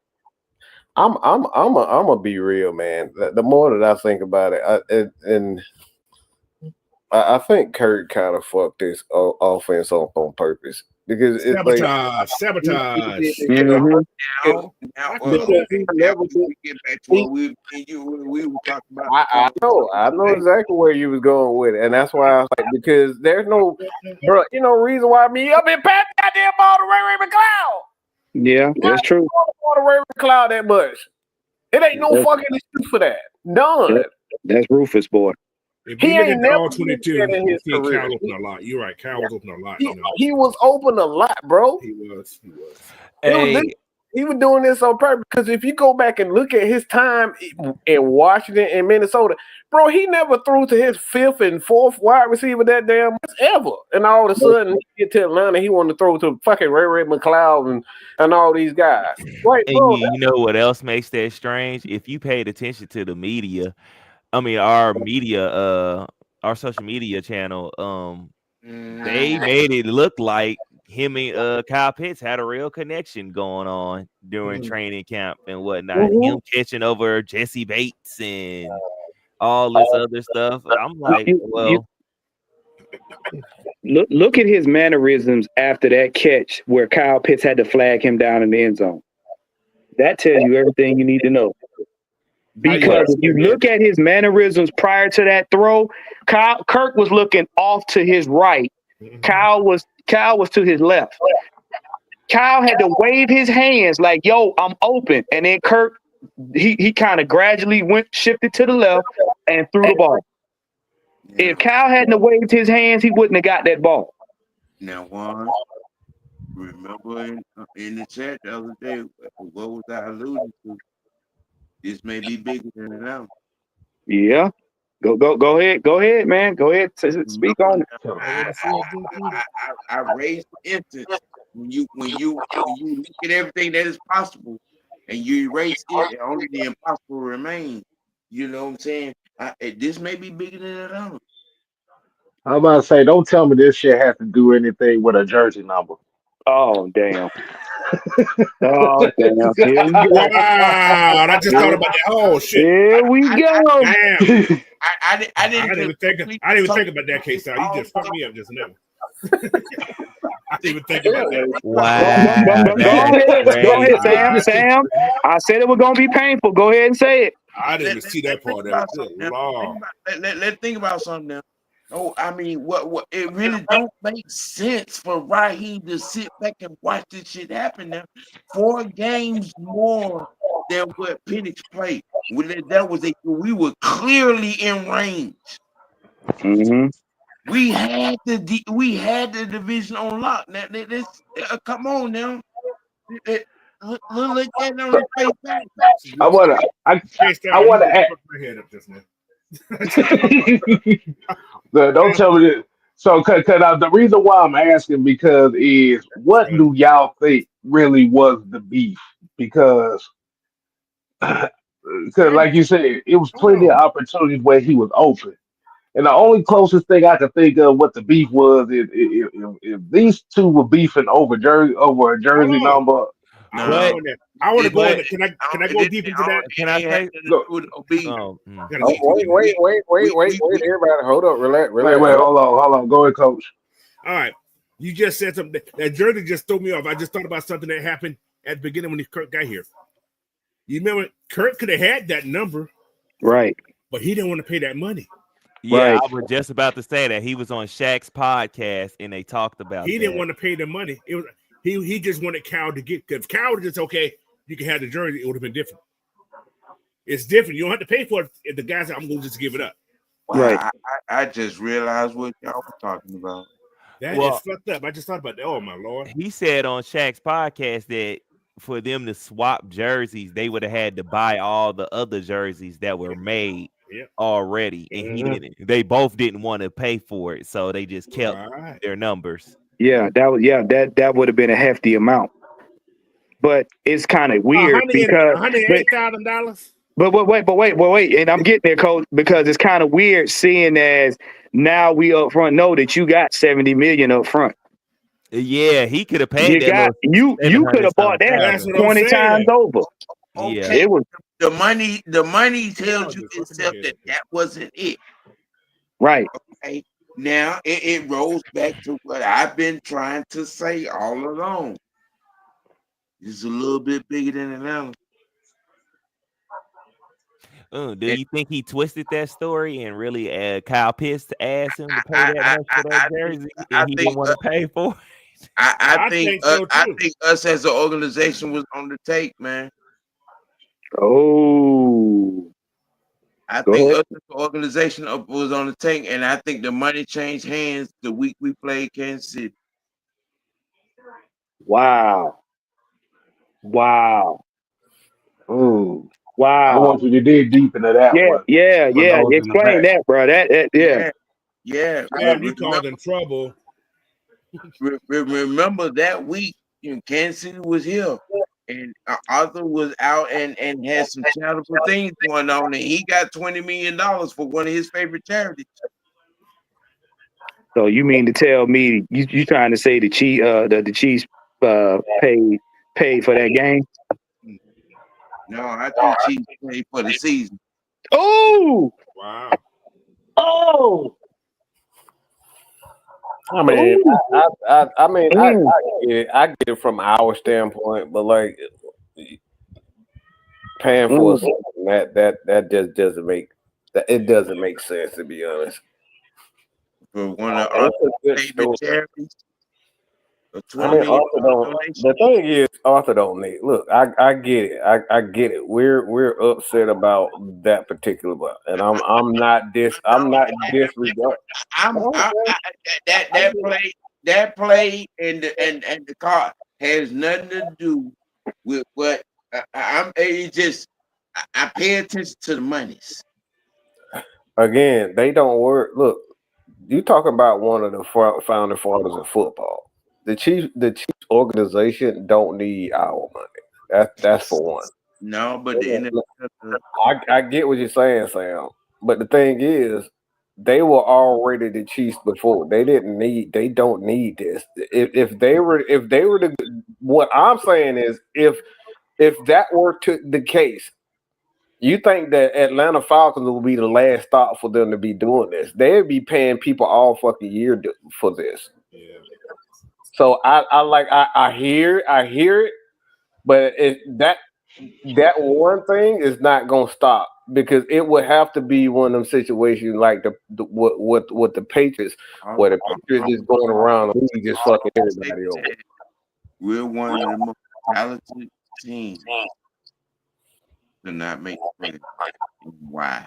E: I'm gonna be real, man. The more that I think about it, I think Kirk kind of fucked this offense on purpose because it's
D: sabotage.
E: Mm-hmm.
G: We were talking about.
E: I know exactly where you was going with it, and that's why I was like, because there's no, reason why I've been passing goddamn ball to Ray McCloud.
B: Yeah, that's true.
E: To Ray McCloud that much. It ain't no fucking excuse for that. None.
B: That's Rufus, boy.
D: If he ain't never 22, Kyle open a lot. You're right. Kyle was open a lot.
E: He was open a lot, bro.
D: He was.
F: Hey,
E: He was doing this on purpose because if you go back and look at his time in Washington and Minnesota, bro, he never threw to his fifth and fourth wide receiver that damn much ever. And all of a sudden, he get to Atlanta, he wanted to throw to fucking Ray McLeod and all these guys. Right,
F: And
E: bro,
F: you know what else makes that strange? If you paid attention to the media, I mean our social media channel, they made it look like him and Kyle Pitts had a real connection going on during training camp and whatnot. Him catching over Jesse Bates and all this other stuff. I'm like, well,
B: look at his mannerisms after that catch where Kyle Pitts had to flag him down in the end zone. That tells you everything you need to know. Because if you look at his mannerisms prior to that throw, Kirk was looking off to his right. Kyle was to his left. Kyle had to wave his hands like, yo, I'm open. And then Kirk, he kind of gradually shifted to the left and threw the ball. If Kyle hadn't waved his hands, he wouldn't have got that ball.
G: Now, Juan, remember in the chat the other day, what was I alluding to? This may be bigger than it now.
B: Yeah. Go ahead, man. Go ahead. Speak on it.
G: I raised the instance when you look at everything that is possible and you erase it, only the impossible remains. You know what I'm saying? This may be bigger than it now.
C: I'm about to say, don't tell me this shit has to do anything with a jersey number.
B: Oh, damn. Oh, damn. Here we go.
D: Wow, I just thought about that. Oh shit.
B: Here we go.
D: Damn.
G: I didn't
D: even think about that case. You just fucked me up just now. I didn't even think about that.
F: wow.
B: Go ahead, Sam. I said it was gonna be painful. Go ahead and say it.
D: I didn't even see that part of it.
G: Let's think about something now. Oh, I mean, what it really don't make sense for Raheem to sit back and watch this shit happen now. 4 games more than what Penix played. We were clearly in range.
B: Mm-hmm.
G: We had the division on lock. Now, come on now. Look at that on the face back.
C: I want to add.
D: My head up just now.
C: Don't tell me this. So, cause the reason why I'm asking because is what do y'all think really was the beef? Because like you said, it was plenty of opportunities where he was open. And the only closest thing I could think of what the beef was if these two were beefing over a jersey number.
D: I want to go in. Can I go deep into that?
F: Can I say?
E: Wait, everybody, hold up, relax.
C: Wait, hold on. Go ahead, coach.
D: All right. You just said something. That jersey just threw me off. I just thought about something that happened at the beginning when Kirk got here. You remember Kirk could have had that number.
B: Right.
D: But he didn't want to pay that money.
F: Yeah,
B: right.
F: I was just about to say that. He was on Shaq's podcast and they talked about
D: He didn't want to pay the money. It was he just wanted Cal to get, because Cal was just okay, you can have the jersey, it would have been different. It's different. You don't have to pay for it if the guy said, I'm going to just give it up.
G: Wow,
B: Right.
G: I just realized what y'all were talking about.
D: That is fucked up. I just thought about that. Oh, my Lord.
F: He said on Shaq's podcast that for them to swap jerseys, they would have had to buy all the other jerseys that were made already. And they both didn't want to pay for it. So they just kept their numbers.
B: Yeah, that would have been a hefty amount. But it's kind of weird because
D: $108,000.
B: But wait, and I'm getting there, Coach, because it's kind of weird seeing as now we up front know that you got $70 million up front.
F: Yeah, he could have paid
B: you could have bought that 20 times over.
G: Okay.
B: Yeah, it was
G: the money tells you itself that wasn't it.
B: Right.
G: Okay. Now it rolls back to what I've been trying to say all along. It's a little bit bigger than Atlanta.
F: Do you think he twisted that story and really Kyle Pitts asked him to pay that much for that jersey and he didn't want to pay for it?
G: I think us as an organization was on the take, man.
B: Oh.
G: I think us as an organization was on the take, and I think the money changed hands the week we played Kansas City.
B: Wow. Wow.
E: Ooh.
C: I
B: Wow.
C: want you to dig deep into that one for
B: Yeah.
C: those in the
B: Explain
C: back.
B: that, bro. That yeah.
G: Yeah.
D: Man, you causing trouble.
G: Remember that week, Kansas City was here, and Arthur was out and had some charitable things going on, and he got $20 million for one of his favorite charities.
B: So you mean to tell me you trying to say the Chiefs paid for that game?
G: No, I think Chiefs paid for the season.
B: Oh,
D: Wow.
B: oh,
E: I mean, I mean,
B: Mm.
E: I get it from our standpoint, but like paying for
B: Mm.
E: something that just doesn't make it doesn't make sense, to be honest.
G: For one of
E: It's
G: Arthur's
E: a good
G: favorite
E: story.
G: charities, a
E: I
G: $20
E: mean,
G: million
E: Arthur don't.
G: donation.
E: The thing is, Arthur don't need. Look, I get it. I get it. We're upset about that particular, and I'm not disregard.
G: That play and the car has nothing to do with what it's just I pay attention to the monies.
E: Again, they don't work. Look, you talking about one of the founding fathers of football. The Chiefs organization don't need our money. That's for one.
G: No, but the NFL.
E: I get what you're saying, Sam. But the thing is, they were already the Chiefs before. They don't need this. If they were to, what I'm saying is, if that were the case, you think that Atlanta Falcons will be the last stop for them to be doing this? They'd be paying people all fucking year for this.
D: Yeah.
E: So I hear it, but if that one thing is not gonna stop, because it would have to be one of them situations like what the Patriots, where the Patriots is going around the league just fucking everybody over.
G: We're one of the most talented teams to not make the playoffs. Why?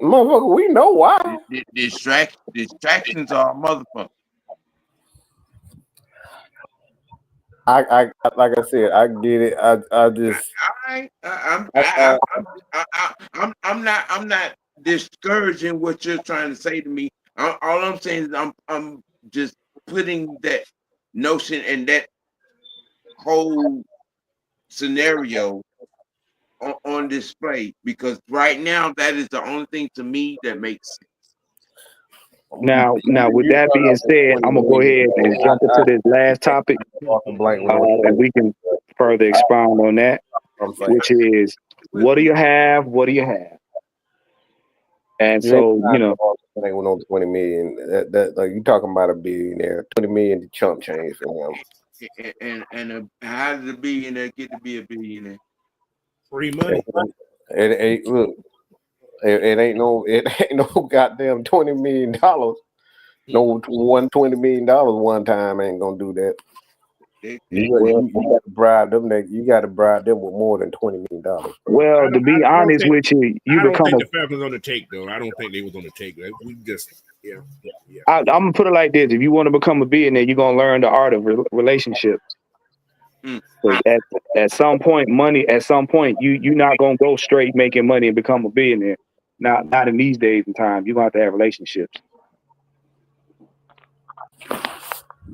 E: Motherfucker, we know why.
G: Distractions are a motherfucker.
E: I like I said, I get it. I just
G: I'm not discouraging what you're trying to say to me. All I'm saying is I'm just putting that notion and that whole scenario on display, because right now that is the only thing to me that makes sense.
B: Now, with that being said, I'm gonna go ahead and jump into this last topic, and we can further expound on that, which is what do you have? What do you have? And so,
E: ain't no 20 million. That like you talking about a billionaire, 20 million to chump change for him.
G: And how did a billionaire get to be a billionaire?
D: Free money.
E: It ain't look. It ain't no goddamn $20 million. No $120 million one time ain't gonna do that. You got to bribe them. You got to bribe them with more than $20 million.
B: Well, to be honest with you,
D: I don't think the Falcons on the take though. I don't think they was on the take. We just
B: I'm gonna put it like this: if you want to become a billionaire, you're gonna learn the art of relationships. At some point, you're not gonna go straight making money and become a billionaire. Not in these days and times. You're gonna have to have relationships.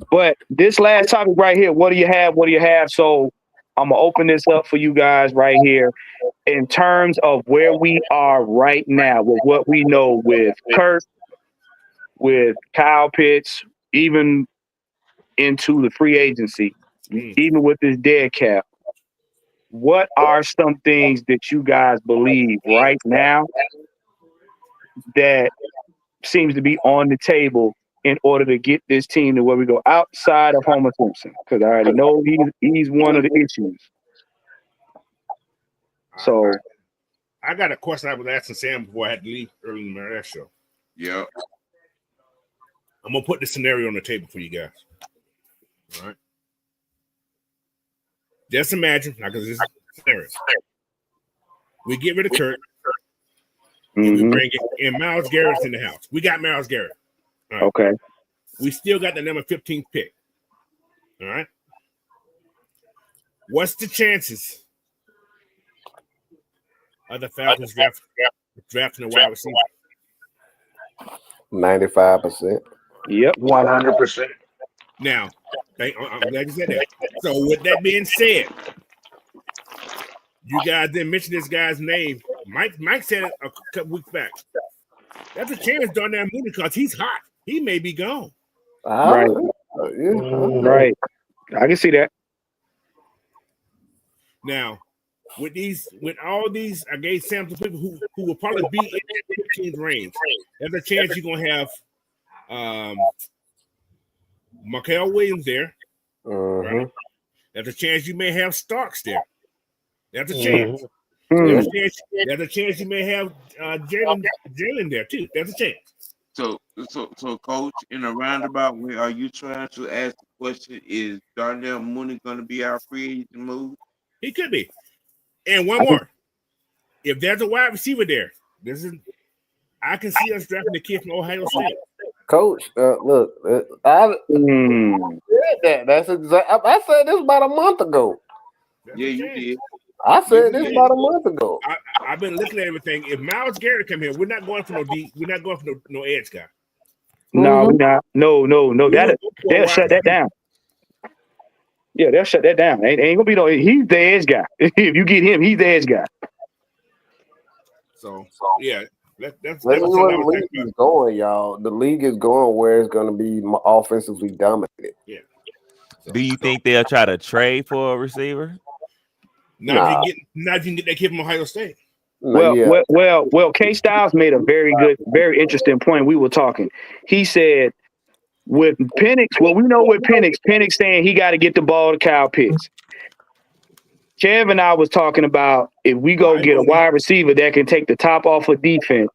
B: But this last topic right here, what do you have? What do you have? So I'm gonna open this up for you guys right here in terms of where we are right now with what we know with Kirk, with Kyle Pitts, even into the free agency, even with this dead cap. What are some things that you guys believe right now that seems to be on the table in order to get this team to where we go outside of Homer Simpson? Because I already know he's one of the issues. So
D: I got a question I was asking Sam before I had to leave early in the last show.
G: Yeah.
D: I'm gonna put the scenario on the table for you guys. All right. Just imagine, like this is scenario. We get rid of Kirk. And we bring in Myles Garrett's in the house. We got Myles Garrett. All right.
B: Okay.
D: We still got the number 15th pick. All right. What's the chances of the Falcons drafting a wide receiver?
E: 95%.
B: Yep.
C: 100%.
D: Now, I'm glad you said that. So, with that being said, you guys didn't mention this guy's name. Mike said it a couple weeks back. That's a chance, Darnell Mooney, because he's hot. He may be gone.
B: Right. Right. I can see that.
D: Now, with all these, I gave samples of people who will probably be in that 15 range. There's a chance you're gonna have Markel Williams there. Right? There's a chance you may have Starks there. That's a chance. There's a chance you may have Jalen there too. That's a chance.
G: So, Coach, in a roundabout way, are you trying to ask the question: is Darnell Mooney going to be our free agent move?
D: He could be. And one more: if there's a wide receiver there, I can see us drafting the kid from Ohio State.
E: Coach, look, I said that. That's exactly. I said this about a month ago.
G: Yeah, you did.
E: I said this about a month ago.
D: I've been looking at everything. If Myles Garrett come here, we're not going for no D. We're not going for no edge guy.
B: No, we're not. No. They'll shut that down. Yeah, they'll shut that down. Ain't gonna be no. He's the edge guy. If you get him, he's the edge guy.
D: So yeah, that's
E: where the league is going, y'all. The league is going where it's going to be offensively dominated.
D: Yeah.
F: Do you think they'll try to trade for a receiver?
D: Not if you can get that kid from Ohio State.
B: Well, K Styles made a very interesting point. We were talking. He said with Penix, well, we know with Penix saying he got to get the ball to Kyle Pitts. Kev and I was talking about if we go get a wide receiver that can take the top off of defense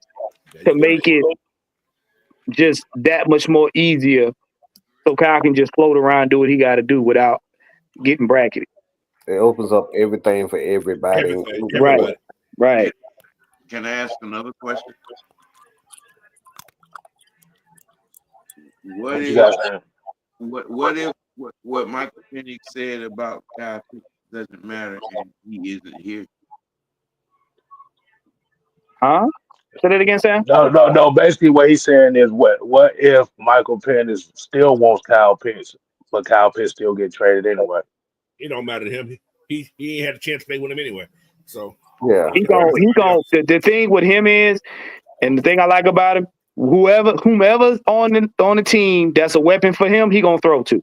B: to make it just that much more easier so Kyle can just float around and do what he got to do without getting bracketed.
E: It opens up everything for everybody.
B: Right.
G: Can I ask another question? What if Michael Penix said about Kyle Pitts doesn't matter and he isn't here?
B: Huh? Say that again, Sam?
C: No. Basically, what he's saying is, what if Michael Penix still wants Kyle Pitts, but Kyle Pitts still get traded anyway?
D: It don't matter to him. He ain't had a chance to play with him anyway. So
E: yeah,
B: he going. The thing with him is, and the thing I like about him, whomever's on the team that's a weapon for him, he gonna throw to.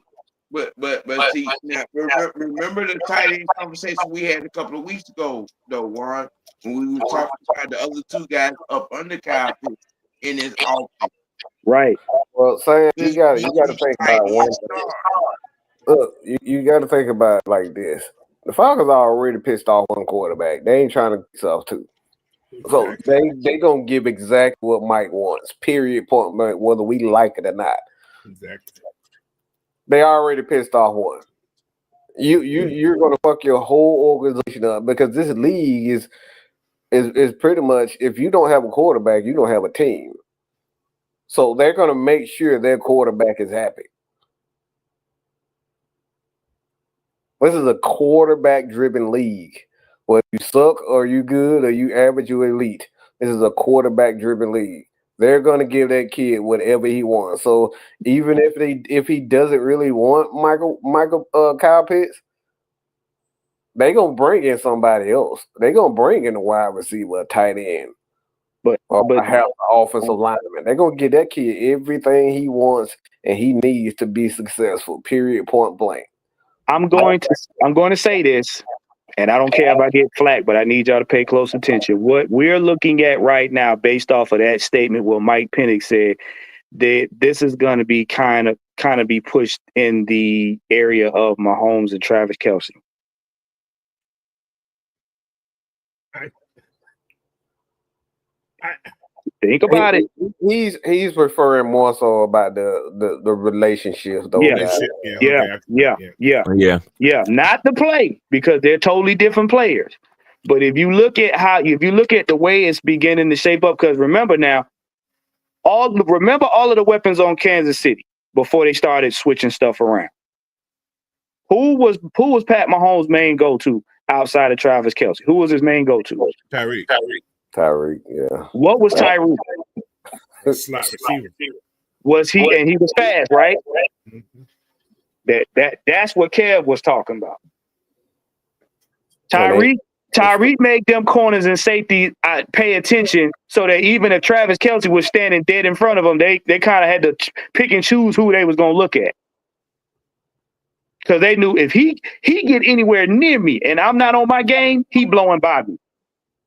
G: But see, now, remember the tight end conversation we had a couple of weeks ago, though, Warren, when we were talking about the other two guys up under Kyle Pitts in his offense.
B: Right.
E: Well, Sam, you got to think about one thing. Look, you got to think about it like this. The Falcons are already pissed off one quarterback. They ain't trying to piss off two. So they gonna give exactly what Mike wants. Period. Point blank, whether we like it or not.
D: Exactly.
E: They already pissed off one. You're gonna fuck your whole organization up because this league is pretty much, if you don't have a quarterback, you don't have a team. So they're gonna make sure their quarterback is happy. This is a quarterback-driven league. Whether you suck or you good or you average, you elite. This is a quarterback-driven league. They're gonna give that kid whatever he wants. So even if he doesn't really want Kyle Pitts, they gonna bring in somebody else. They gonna bring in a wide receiver, a tight end, but have an offensive lineman. They're gonna give that kid everything he wants and he needs to be successful. Period. Point blank.
B: I'm going to say this, and I don't care if I get flack, but I need y'all to pay close attention. What we're looking at right now, based off of that statement, what Mike Penix said, that this is going to be kind of be pushed in the area of Mahomes and Travis Kelce. Think about it.
E: He's referring more so about the relationships, though.
B: Yeah. Not the play, because they're totally different players. But if you look at the way it's beginning to shape up, because remember now, all of the weapons on Kansas City before they started switching stuff around. Who was Pat Mahomes' main go-to outside of Travis Kelce? Who was his main go-to?
D: Tyreek.
E: Tyreek, yeah.
B: What was Tyreek?
D: Slot receiver.
B: Was he? And he was fast, right?
D: Mhm.
B: That's what Kev was talking about. Tyreek made them corners and safety pay attention so that even if Travis Kelce was standing dead in front of them, they kind of had to pick and choose who they was going to look at. Because they knew if he get anywhere near me and I'm not on my game, he blowing by me.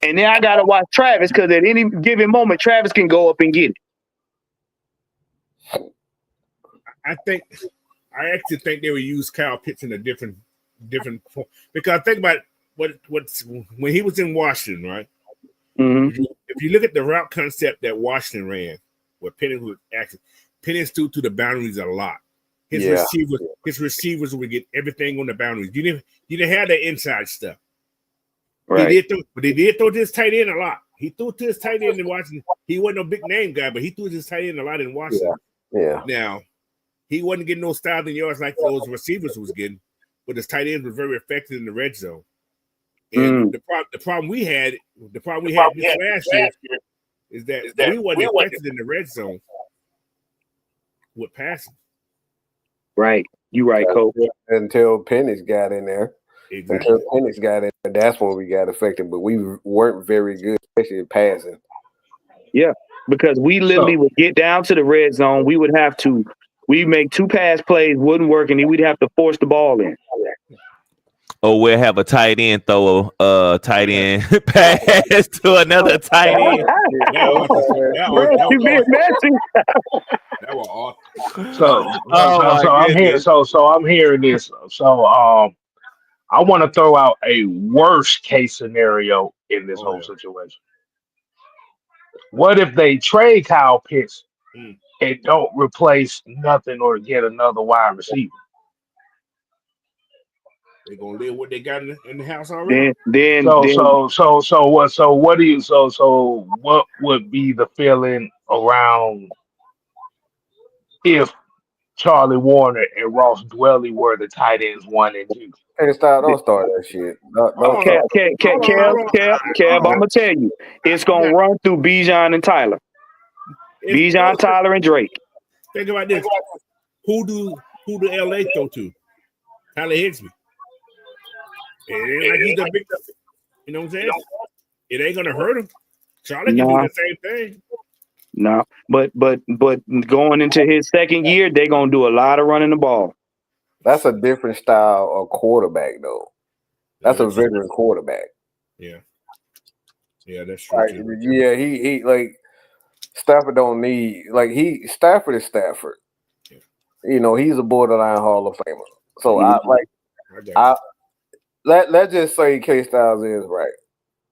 B: And then I got to watch Travis because at any given moment, Travis can go up and get it.
D: I actually think they would use Kyle Pitts in a different because think about what's when he was in Washington, right?
B: Mm-hmm.
D: If you look at the route concept that Washington ran, where Penix threw to the boundaries a lot. His receivers would get everything on the boundaries. You didn't have that inside stuff.
B: Right.
D: They did throw to his tight end a lot. He threw to his tight end in Washington. He wasn't no big name guy, but he threw to his tight end a lot in Washington.
E: Yeah.
D: Now, he wasn't getting no 1,000 yards like those receivers was getting, but his tight ends were very effective in the red zone. And the problem we had this last year is that we wasn't effective in the red zone with passing.
B: Right. You right, Coach.
E: Until Penix got in there.
D: Exactly.
E: Until Penix got in there, that's when we got affected. But we weren't very good, especially in passing.
B: Yeah, because we literally would get down to the red zone. We make 2 pass plays, wouldn't work, and then we'd have to force the ball in.
F: Or we'll have a tight end throw a tight end pass to another tight end.
D: That was awesome.
C: So I'm hearing this. So I want to throw out a worst case scenario in this whole situation. What if they trade Kyle Pitts and don't replace nothing or get another wide receiver?
D: They're gonna live what they got in the house already.
C: So what would be the feeling around if Charlie Warner and Ross Dwelly were the tight ends 1 and 2?
E: Don't start that shit.
B: Kev, I'm gonna tell you, it's gonna run through Bijan and Tyler. Bijan, Tyler, and Drake.
D: Think about this. Who do LA throw to? Tyler Higsby. It ain't like he's the big, you know what I'm saying? It ain't gonna hurt him. Charlie can do the same thing.
B: No, but going into his second year, they're gonna do a lot of running the ball.
E: That's a different style of quarterback, though. That's a veteran quarterback.
D: Yeah, that's true.
E: Yeah, he like Stafford don't need Stafford is Stafford. Yeah. You know, he's a borderline Hall of Famer. So let's just say K Styles is right.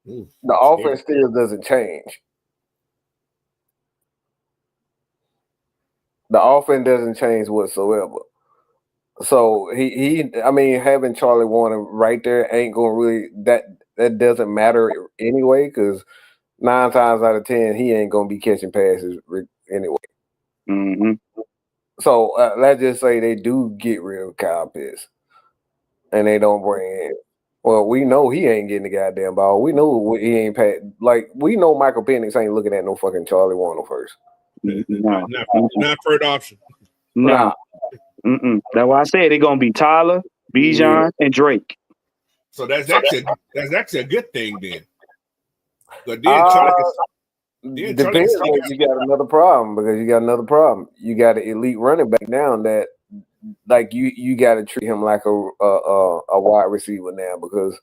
E: The offense still doesn't change. The offense doesn't change whatsoever. So having Charlie Warner right there ain't gonna really that doesn't matter anyway, because 9 times out of 10 he ain't gonna be catching passes anyway.
B: Mm-hmm.
E: So let's just say they do get rid of Kyle Pitts and they don't bring in. Well, we know he ain't getting the goddamn ball. We know he ain't we know Michael Penix ain't looking at no fucking Charlie Warner first.
D: No. Not third option.
B: No. That's why I said they're gonna be Tyler, Bijan, and Drake.
D: So that's actually a good thing then. But then you got
E: another problem because you got another problem. You got an elite running back now that you got to treat him like a wide receiver now, because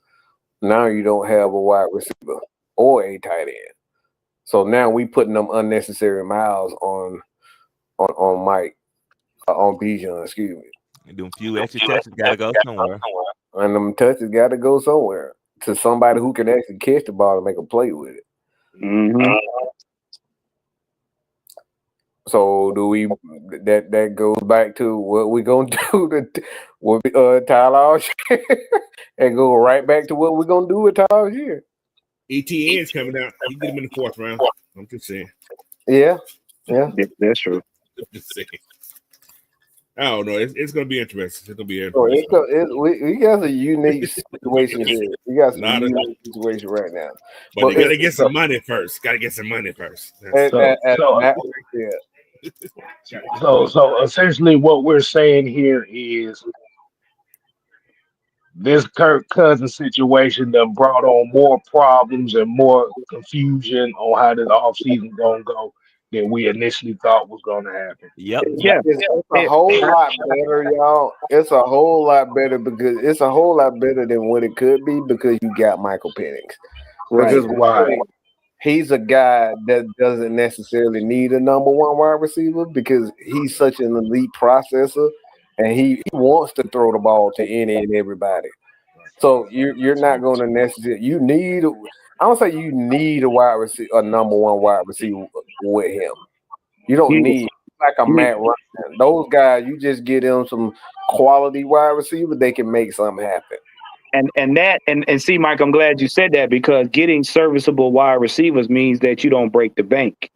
E: now you don't have a wide receiver or a tight end. So now we putting them unnecessary miles on Mike, on Bijan, excuse me.
F: And them few extra touches got to go somewhere.
E: And them touches got to go somewhere to somebody who can actually catch the ball and make a play with it.
B: Mm-hmm.
E: So do we? That goes back to what we gonna do with Tyler and go right back to what we're gonna do with Tyler here.
D: ETN's coming out. You get him in the 4th round. I'm just saying.
E: Yeah,
B: that's true.
D: Just saying. Oh no, it's gonna be interesting. It's gonna be
E: So
D: interesting.
E: we got a unique situation here. We got some
D: Not a-
E: unique situation right now.
D: But they gotta get some money first. Gotta get some money first.
C: So essentially, what we're saying here is this Kirk Cousins situation that brought on more problems and more confusion on how this offseason gonna go than we initially thought was gonna happen.
F: Yep.
B: Yeah.
E: It's a whole lot better, y'all. It's a whole lot better because it's a whole lot better than what it could be because you got Michael Penix. Because he's a guy that doesn't necessarily need a number one wide receiver because he's such an elite processor and he wants to throw the ball to any and everybody. So you're not going to necessarily I don't say you need a wide receiver, a number one wide receiver with him. You don't need like a Matt Ryan. Those guys, you just get them some quality wide receiver, they can make something happen.
B: And see, Mike, I'm glad you said that because getting serviceable wide receivers means that you don't break the bank.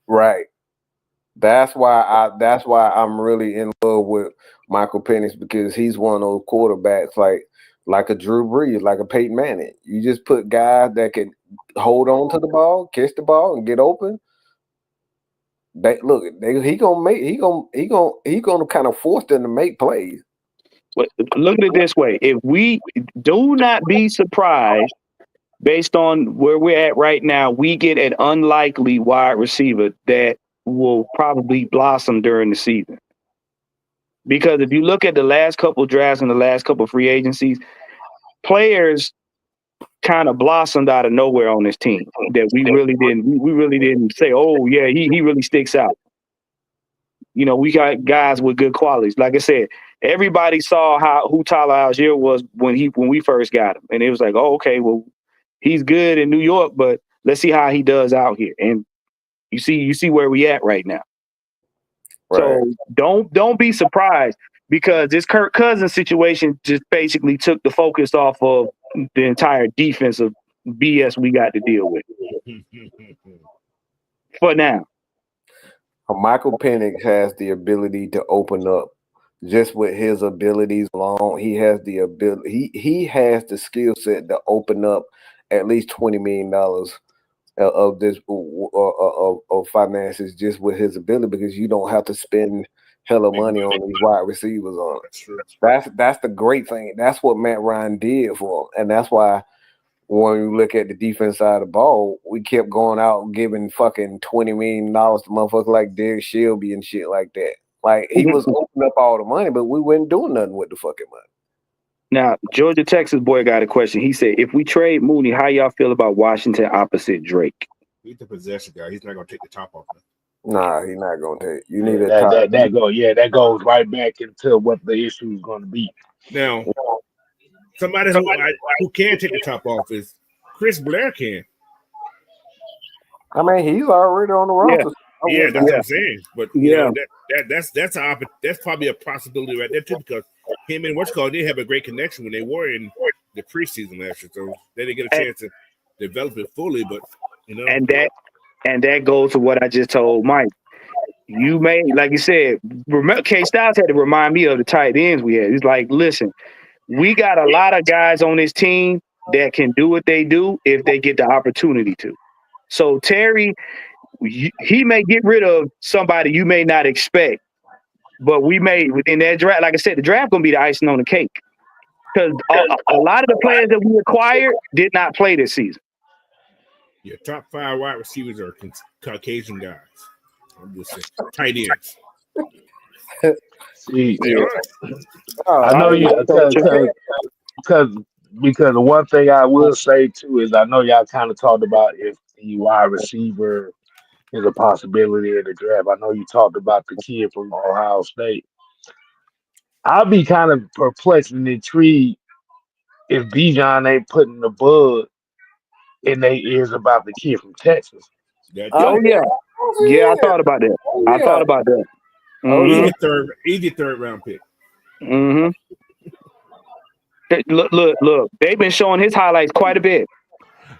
E: Right. That's why I'm really in love with Michael Penix because he's one of those quarterbacks like a Drew Brees, like a Peyton Manning. You just put guys that can hold on to the ball, catch the ball, and get open. He gonna kind of force them to make plays.
B: But look at it this way: if we do not be surprised, based on where we're at right now, we get an unlikely wide receiver that will probably blossom during the season. Because if you look at the last couple of drafts and the last couple of free agencies, players kind of blossomed out of nowhere on this team that we really didn't say, oh yeah, he really sticks out. You know, we got guys with good qualities. Like I said, everybody saw who Tyler Algier was when we first got him, and it was like, oh, okay, well, he's good in New York, but let's see how he does out here. And you see where we at right now. Right. So don't be surprised because this Kirk Cousins situation just basically took the focus off of the entire defensive BS we got to deal with for now.
E: Michael Penix has the ability to open up just with his abilities alone. He has the ability. He has the skill set to open up at least $20 million of this of finances just with his ability because you don't have to spend hella money on these wide receivers on it. That's the great thing. That's what Matt Ryan did for him, and that's why. When you look at the defense side of the ball, we kept going out and giving fucking $20 million to motherfuckers like Derek Shelby and shit like that. Like, he was opening up all the money, but we weren't doing nothing with the fucking money.
B: Now, Georgia Texas boy got a question. He said, if we trade Mooney, how y'all feel about Washington opposite Drake?
D: He's the possession guy. He's not going to take the top off him.
E: Nah, he's not going to take. You need
C: that goes right back into what the issue is going to be.
D: Now, somebody who can take the top off is Chris Blair can.
E: I mean, he's already on the roster.
D: Yeah, that's what I'm saying. But you know, that's probably a possibility right there too because him and they have a great connection when they were in the preseason last year. So they didn't get a chance to develop it fully, but you know.
B: And that goes to what I just told Mike. You may, like you said, remember K-Styles had to remind me of the tight ends we had. He's like, listen, we got a lot of guys on this team that can do what they do if they get the opportunity to. So Terry, he may get rid of somebody you may not expect, but we may in that draft. Like I said, the draft gonna be the icing on the cake because a lot of the players that we acquired did not play this season.
D: Your top 5 wide receivers are Caucasian guys. I'm just saying, tight ends.
C: See, I know you because the one thing I will say too is I know y'all kind of talked about if the wide receiver is a possibility in the draft. I know you talked about the kid from Ohio State. I'll be kind of perplexed and intrigued if Bijan ain't putting the bug in their ears about the kid from Texas.
B: I thought about that. I thought about that.
D: Easy third round pick.
B: Mm-hmm. Look. They've been showing his highlights quite a bit.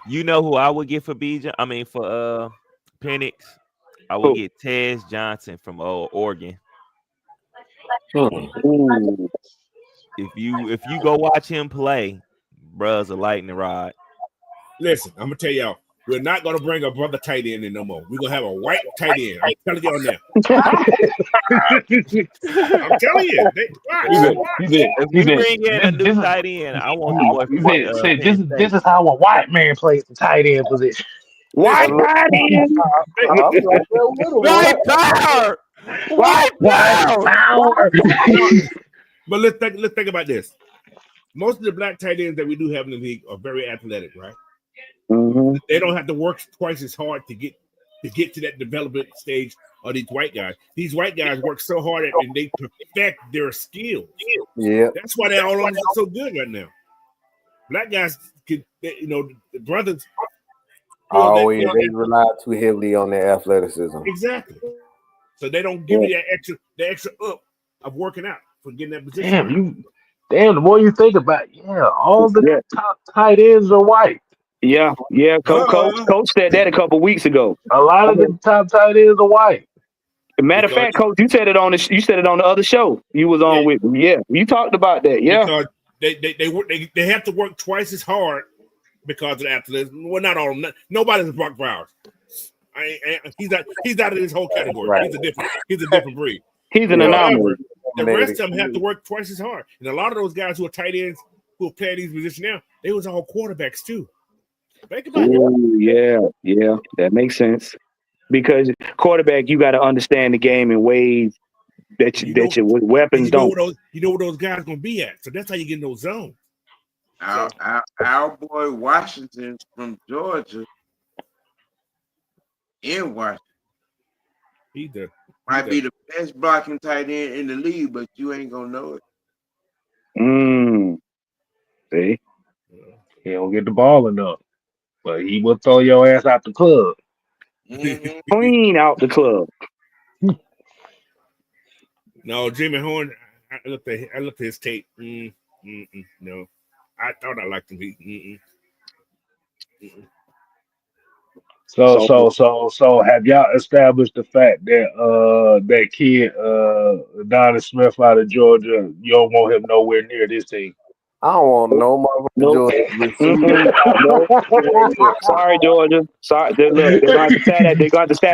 F: You know who I would get for Bijan? I mean, for Penix, I would get Tez Johnson from Oregon.
B: Ooh.
F: If you go watch him play, bruh's a lightning rod.
D: Listen, I'm gonna tell y'all, we're not gonna bring a brother tight end in no more. We're gonna have a white tight end. I'm telling y'all now. I'm telling you.
F: If we bring in a new tight end, I want the boy from Penn State.
C: This is how a white man plays the tight end position.
B: White tight end.
F: White power. White power.
D: But let's think about this. Most of the black tight ends that we do have in the league are very athletic, right?
B: Mm-hmm.
D: They don't have to work twice as hard to get to that development stage of these white guys. These white guys work so hard and they perfect their skills.
E: Yeah,
D: That's why they're all so good right now. Black guys can, the brothers.
E: always they rely too heavily on their athleticism.
D: Exactly. So they don't give you the extra up of working out for getting that position.
C: Damn, the more you think about it, all the top tight ends are white.
B: Yeah. Coach said that a couple weeks ago.
C: A lot of the top tight ends are white.
B: Matter of fact, Coach, you said it on the other show you was on with me. Yeah, you talked about that. Yeah,
D: because they have to work twice as hard because of the athleticism. Well, not all of them. Nobody's a Brock Bowers. He's out of this whole category. Right. He's a different breed.
B: He's an anomaly.
D: The rest of them have to work twice as hard. And a lot of those guys who are tight ends who are playing these positions now, they was all quarterbacks too. Think about
B: it. Yeah, that makes sense. Because quarterback, you got to understand the game in ways that your weapons don't.
D: You know where those guys gonna be at. So that's how you get in those zones.
G: Our boy Washington from Georgia in Washington. Might be the best blocking tight end in the league, but you ain't gonna know it.
B: See,
C: he don't get the ball enough, but he will throw your ass out the club.
G: Mm-hmm.
B: Clean out the club.
D: No, Jimmy Horn. I looked at his tape. No, I thought I liked him.
C: So have y'all established the fact that that kid Donnie Smith out of Georgia, you don't want him nowhere near this team?
E: I don't want no motherfucker Georgia.
B: No. Sorry, Georgia. Sorry. Look, they're going to sat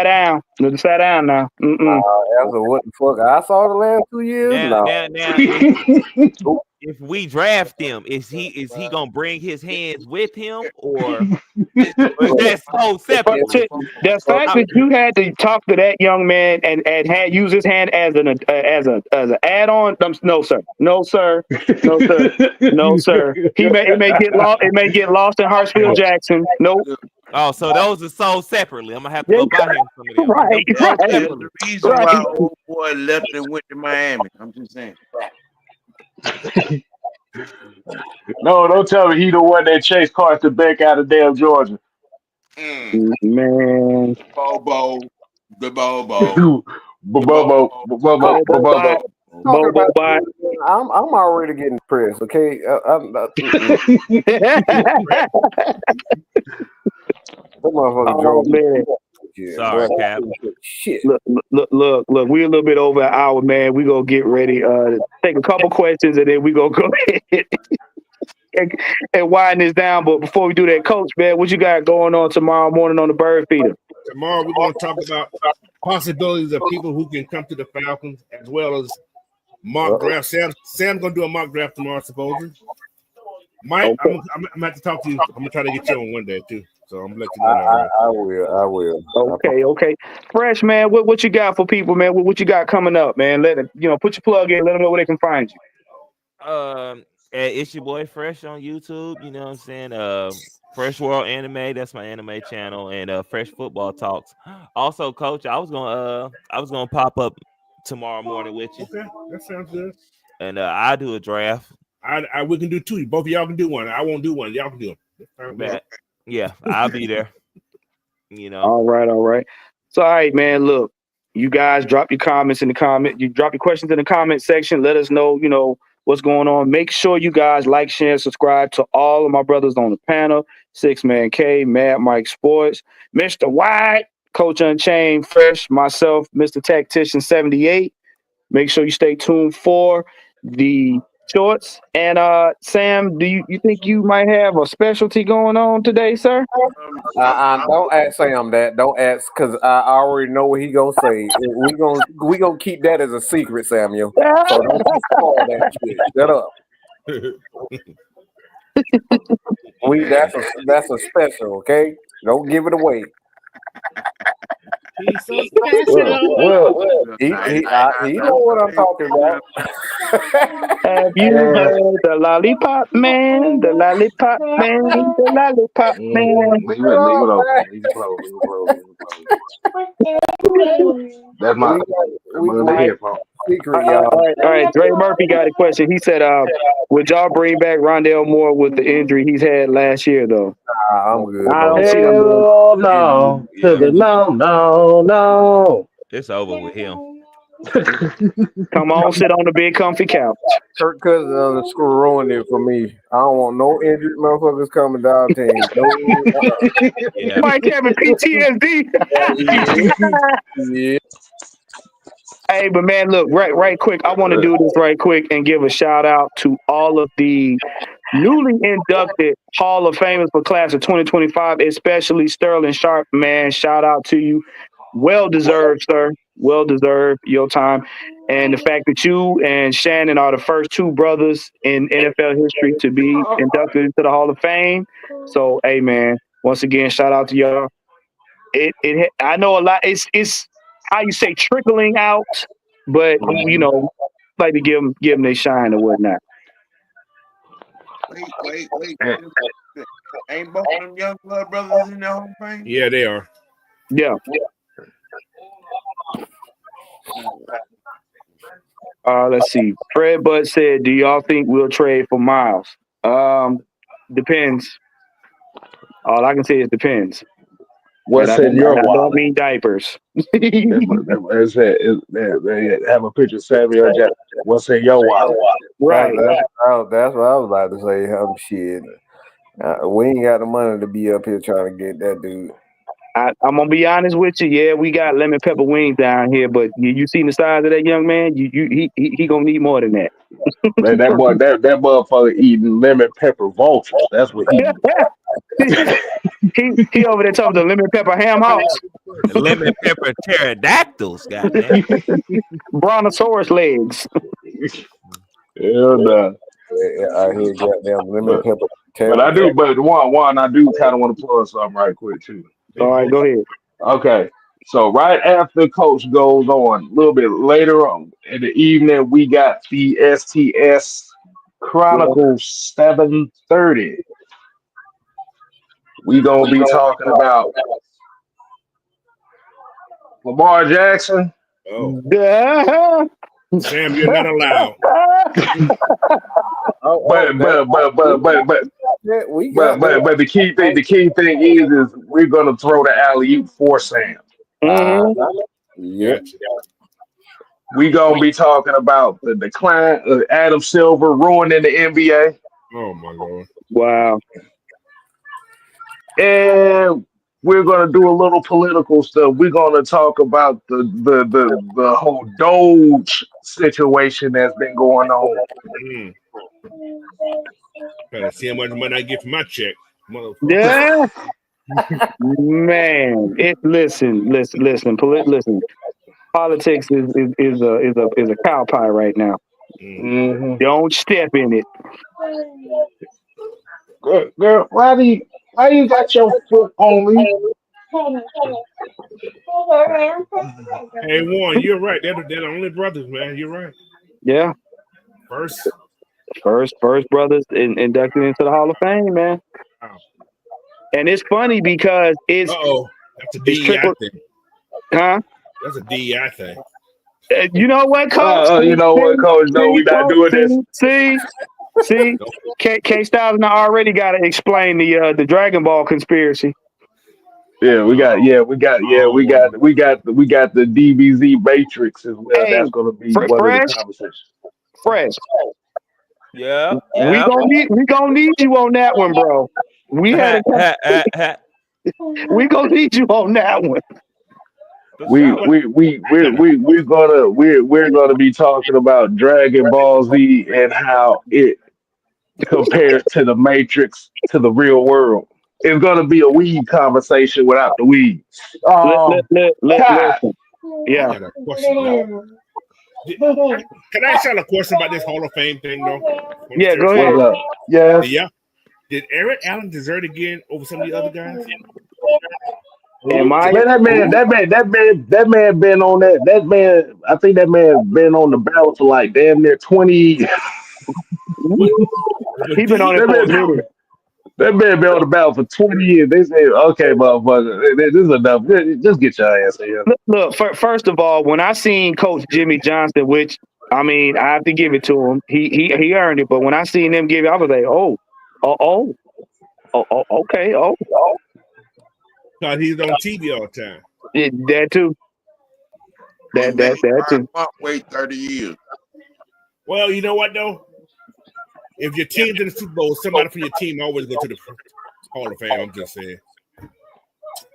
B: down. They're sat down now.
E: What the fuck I saw the last 2 years.
F: Now, if we draft him, is he gonna bring his hands with him, or is that so separate?
B: The fact that you had to talk to that young man and had use his hand as an add-on, no sir. He may get lost. It may get lost in Hartsfield Jackson. Nope.
F: Oh, so those are sold separately. I'm gonna have to go buy him some of them.
B: Right.
G: The reason why old boy left and went to Miami. I'm just saying.
C: No, don't tell me he the one that chased Carson Beck out of damn Georgia.
B: Man.
G: Bobo.
E: I'm already getting pressed. Okay,
F: Sorry, Cap.
E: Shit.
B: Look. We're a little bit over an hour, man. We gonna get ready. Take a couple questions and then we gonna go ahead and wind this down. But before we do that, Coach, man, what you got going on tomorrow morning on the Bird Feeder?
D: Tomorrow we're gonna talk about possibilities of people who can come to the Falcons, as well as mock draft. Sam's gonna do a mock draft tomorrow, supposedly. Mike, okay. I'm gonna have to talk to you. I'm gonna try to get you on one day too. So I'm gonna let you know that. Right?
E: I will.
B: Okay. Fresh, man. What you got for people, man? What you got coming up, man? Let them, put your plug in. Let them know where they can find you.
F: It's your boy Fresh on YouTube. You know what I'm saying? Fresh World Anime. That's my anime channel, and Fresh Football Talks. Also, Coach, I was gonna pop up tomorrow morning with you.
D: Okay, that sounds good.
F: And I'll do a draft.
D: We can do two. Both of y'all can do one. I won't do one. Y'all can do it.
F: Yeah, I'll be there.
B: All right. So, all right, man. Look, you guys drop your comments in the comment. You drop your questions in the comment section. Let us know, what's going on. Make sure you guys like, share, and subscribe to all of my brothers on the panel. 6Man K, Mad Mike Sports, Mr. White, Coach Unchained, Fresh, myself, Mr. Tactician 78. Make sure you stay tuned for the shorts. And Sam, do you think you might have a specialty going on today, sir?
E: Don't ask Sam that. Don't ask because I already know what he gonna say. We gonna keep that as a secret, Samuel. So don't spoil that shit. Shut up. That's a special, okay? Don't give it away.
D: He's so special.
C: Well,
E: He know what I'm talking about.
B: Have you heard the lollipop man? The lollipop man. The lollipop man.
C: leave it open. Leave it closed. That's my headphone.
E: Secret, y'all.
B: All right. Dre Murphy got a question. He said, would y'all bring back Rondale Moore with the injury he's had last year, though?
E: I'm good.
B: I don't see him.
C: Hell no. No.
F: It's over with him.
B: Come on, sit on the big comfy couch.
E: Kirk Cousins on the screw ruined it for me. I don't want no injured motherfuckers coming down team.
F: Yeah.
B: Mike having PTSD.
E: Yeah.
B: Hey, but man, look, right quick. I want to do this right quick and give a shout out to all of the newly inducted Hall of Famers for class of 2025, especially Sterling Sharp. Man, shout out to you. Well deserved, sir. Well deserved your time. And the fact that you and Shannon are the first two brothers in NFL history to be inducted into the Hall of Fame. So, hey, man, once again, shout out to y'all. I know a lot. It's how you say trickling out, but like to give them their shine or whatnot.
G: Wait. Ain't both of them young blood brothers in the Hall of Fame?
D: Yeah, they are.
B: Yeah. Let's see. Fred Budd said, "Do y'all think we'll trade for Myles?" Depends. All I can say is depends.
C: What's in your
B: I don't
C: wallet?
B: mean diapers.
C: Have a picture of Samuel Jackson. What's in your wallet?
B: Right.
E: That's what I was about to say. Shit. We ain't got the money to be up here trying to get that dude.
B: I'm gonna be honest with you. Yeah, we got lemon pepper wings down here, but you seen the size of that young man? He gonna need more than that.
C: Man, that motherfucker eating lemon pepper vultures. That's what he
B: he over there talking the lemon pepper ham house.
F: Lemon pepper pterodactyls, goddamn.
B: Brontosaurus legs.
C: Hell no.
E: I hear goddamn lemon pepper.
C: But I do kind of want to plug something right quick too.
B: All right, go ahead.
C: Okay. So right after Coach goes on, a little bit later on in the evening, we got the STS Chronicles 7:30. We gonna be talking about Lamar Jackson.
D: Oh, Sam, you're not allowed.
C: But the key thing is we're gonna throw the alley-oop for Sam.
E: Yeah.
C: We gonna be talking about the decline of Adam Silver ruining the NBA.
D: Oh my God!
B: Wow.
C: And we're gonna do a little political stuff. We're gonna talk about the whole Doge situation that's been going on.
D: Gotta see how much money I get from my check, motherfucker.
B: Yeah. Man, listen. Politics is a cow pie right now.
C: Mm-hmm.
B: Don't step in it.
C: Girl, why you got your foot on me?
D: Hey, Warren, you're right. They're the only brothers, man. You're right.
B: Yeah.
D: First
B: brothers inducted into the Hall of Fame, man.
D: Wow.
B: And it's funny because it's
D: that's a DEI thing.
B: Huh?
D: That's a DEI thing.
B: You know what, Coach?
C: You know what, Coach? No, we not doing this.
B: See, K Styles and I already got to explain the Dragon Ball conspiracy.
C: Yeah, we got the DBZ Matrix as well.
B: Hey,
C: that's gonna be one of the conversations.
B: Fresh.
F: Yeah.
B: We gonna need you on that one, bro. We gonna need you on that one.
C: we're gonna be talking about Dragon Ball Z and how it compares to the Matrix to the real world. It's gonna be a weed conversation without the weed. Kai,
B: Listen. Yeah.
D: I got a question. Can I ask y'all a question about this Hall of Fame thing, though?
B: Yeah, go ahead.
C: what's up? Yes.
D: Yeah. Did Eric Allen deserve again over some of the other guys?
B: Am I?
C: Man, that man been on that. That man, I think that man been on the ballot for like damn near 20.
B: He been on it for a minute.
C: That man been on the ballot for 20 years. They say, okay, motherfucker, this is enough. Just get your ass here.
B: Look, first of all, when I seen Coach Jimmy Johnson, which I mean, I have to give it to him. He earned it. But when I seen him give it, I was like, okay.
D: Because he's on TV all the time.
B: Yeah, that too. That too.
G: Wait 30 years.
D: Well, you know what, though? If your team's in the Super Bowl, somebody from your team always go to the Hall of Fame. I'm just saying.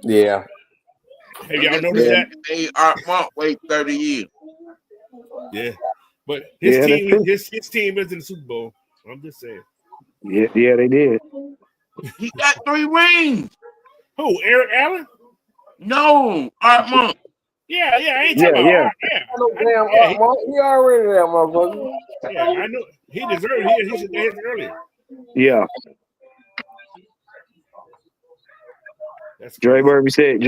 E: Yeah.
D: Have y'all noticed that?
G: They wait 30 years.
D: Yeah. But his team is in the Super Bowl. I'm just saying.
B: Yeah, they did.
G: He got 3 rings.
D: Who? Eric Allen?
G: No, Art Monk.
D: Yeah, I ain't talking about Art.
E: Damn, he already there, motherfucker.
D: Yeah, I know. He deserved it. He should have it earlier.
B: Yeah.
D: That's
B: Dre Burby said,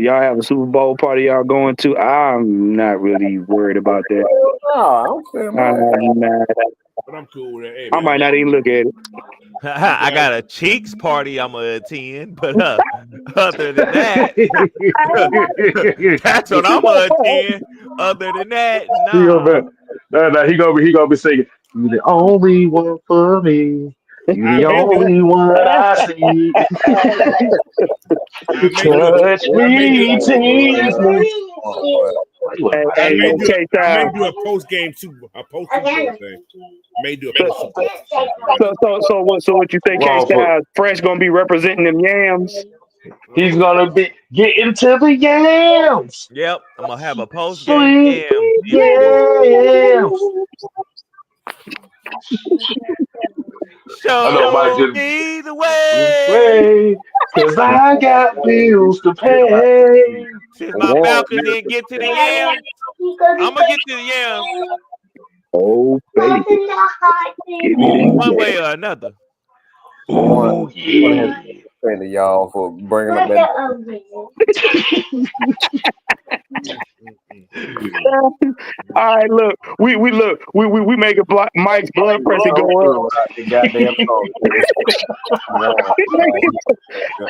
B: y'all have a Super Bowl party y'all going to. I'm not really worried about that.
E: No, I'm
D: But I'm cool with that. Hey,
B: I might not even look at it.
F: I got a cheeks party I'm gonna attend, but other than that, that's what I'm gonna attend. Other than that,
C: no. He gonna be singing. You the only one for me. You the only one I see. Touch me, tease me.
D: I may do a post game Super Bowl thing. May do a post Super Bowl.
B: So what you think? Fresh gonna be representing them yams?
C: He's gonna be getting to the yams.
F: Yep, I'm gonna have a post game
C: yams.
F: Show me the way,
C: cause I got bills to pay.
F: Since my Falcon didn't get to the yams, I'm gonna get to the yams.
B: Oh, baby.
F: One way or another.
C: Oh, yeah.
E: Thank you, y'all, for bringing up that.
B: All right, look, we make Mike's blood pressure go up.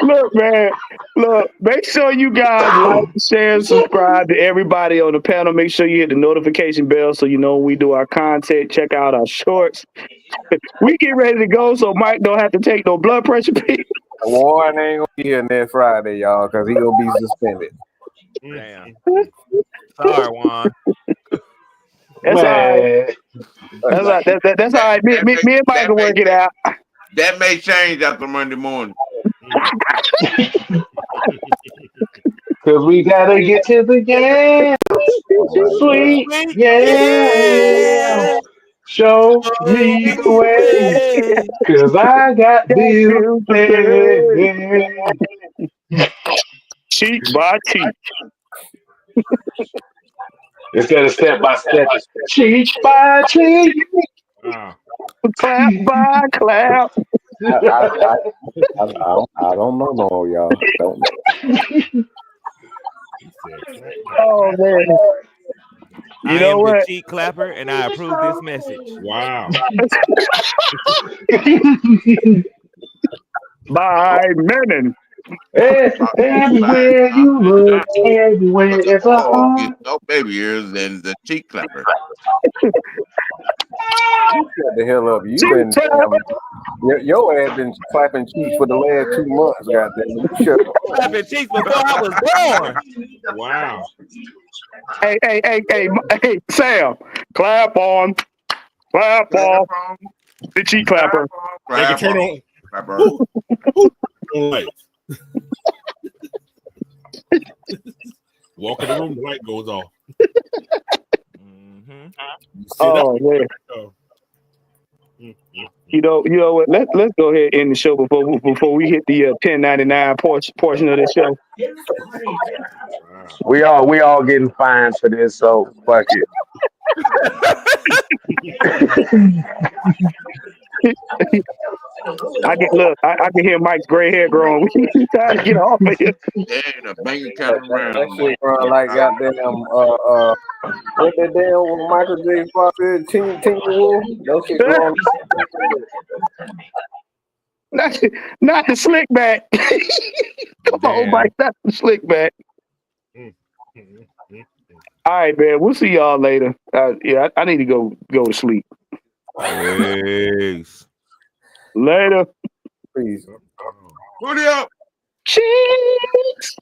B: Look, man, make sure you guys like, share, and subscribe to everybody on the panel. Make sure you hit the notification bell so you know when we do our content. Check out our shorts. We get ready to go, so Mike don't have to take no blood pressure pills.
E: Warren ain't gonna be here next Friday, y'all, because he gonna be suspended.
F: Damn. Sorry, Juan.
B: That's all right. That's all right. Me and Mike can work it out.
G: That may change after Monday morning.
C: Cause we gotta get to the game. Sweet, yeah. Show me the way. Cause I got bills to pay.
B: Cheek by cheek.
C: Instead of step by step, cheek by cheek.
B: Clap by clap.
E: I don't know, no, y'all. Don't know.
B: Oh man.
F: I am the cheek clapper, and I approve this message.
D: Wow.
B: By Menon.
C: Everywhere you look, everywhere is a home.
G: No baby ears and the cheek clapper.
E: Shut the hell up. You been your ass been clapping cheeks for the last 2 months, goddamn. Shut up.
F: Clapping cheeks before I was born.
D: Wow.
B: Hey, Sam. Clap on the cheek clapper.
D: They can turn on. Walk in the room, the light goes off.
F: Mm-hmm.
D: You sit up.
B: Oh man. You know what? Let's go ahead and end the show before we hit the 1099 portion of the show.
C: We all getting fined for this, so fuck it.
B: I can hear Mike's gray hair growing. We trying to get off of here.
G: There ain't a bank account around.
E: That shit run like goddamn what that damn Michael J. Fox said, Teen Wolf. That shit run.
B: Not the slick back. Come on, Mike, not the slick back. All right, man. We'll see y'all later. Yeah, I need to go to sleep.
F: Peace.
B: Later.
E: Please.
G: Put it up.
B: Cheers.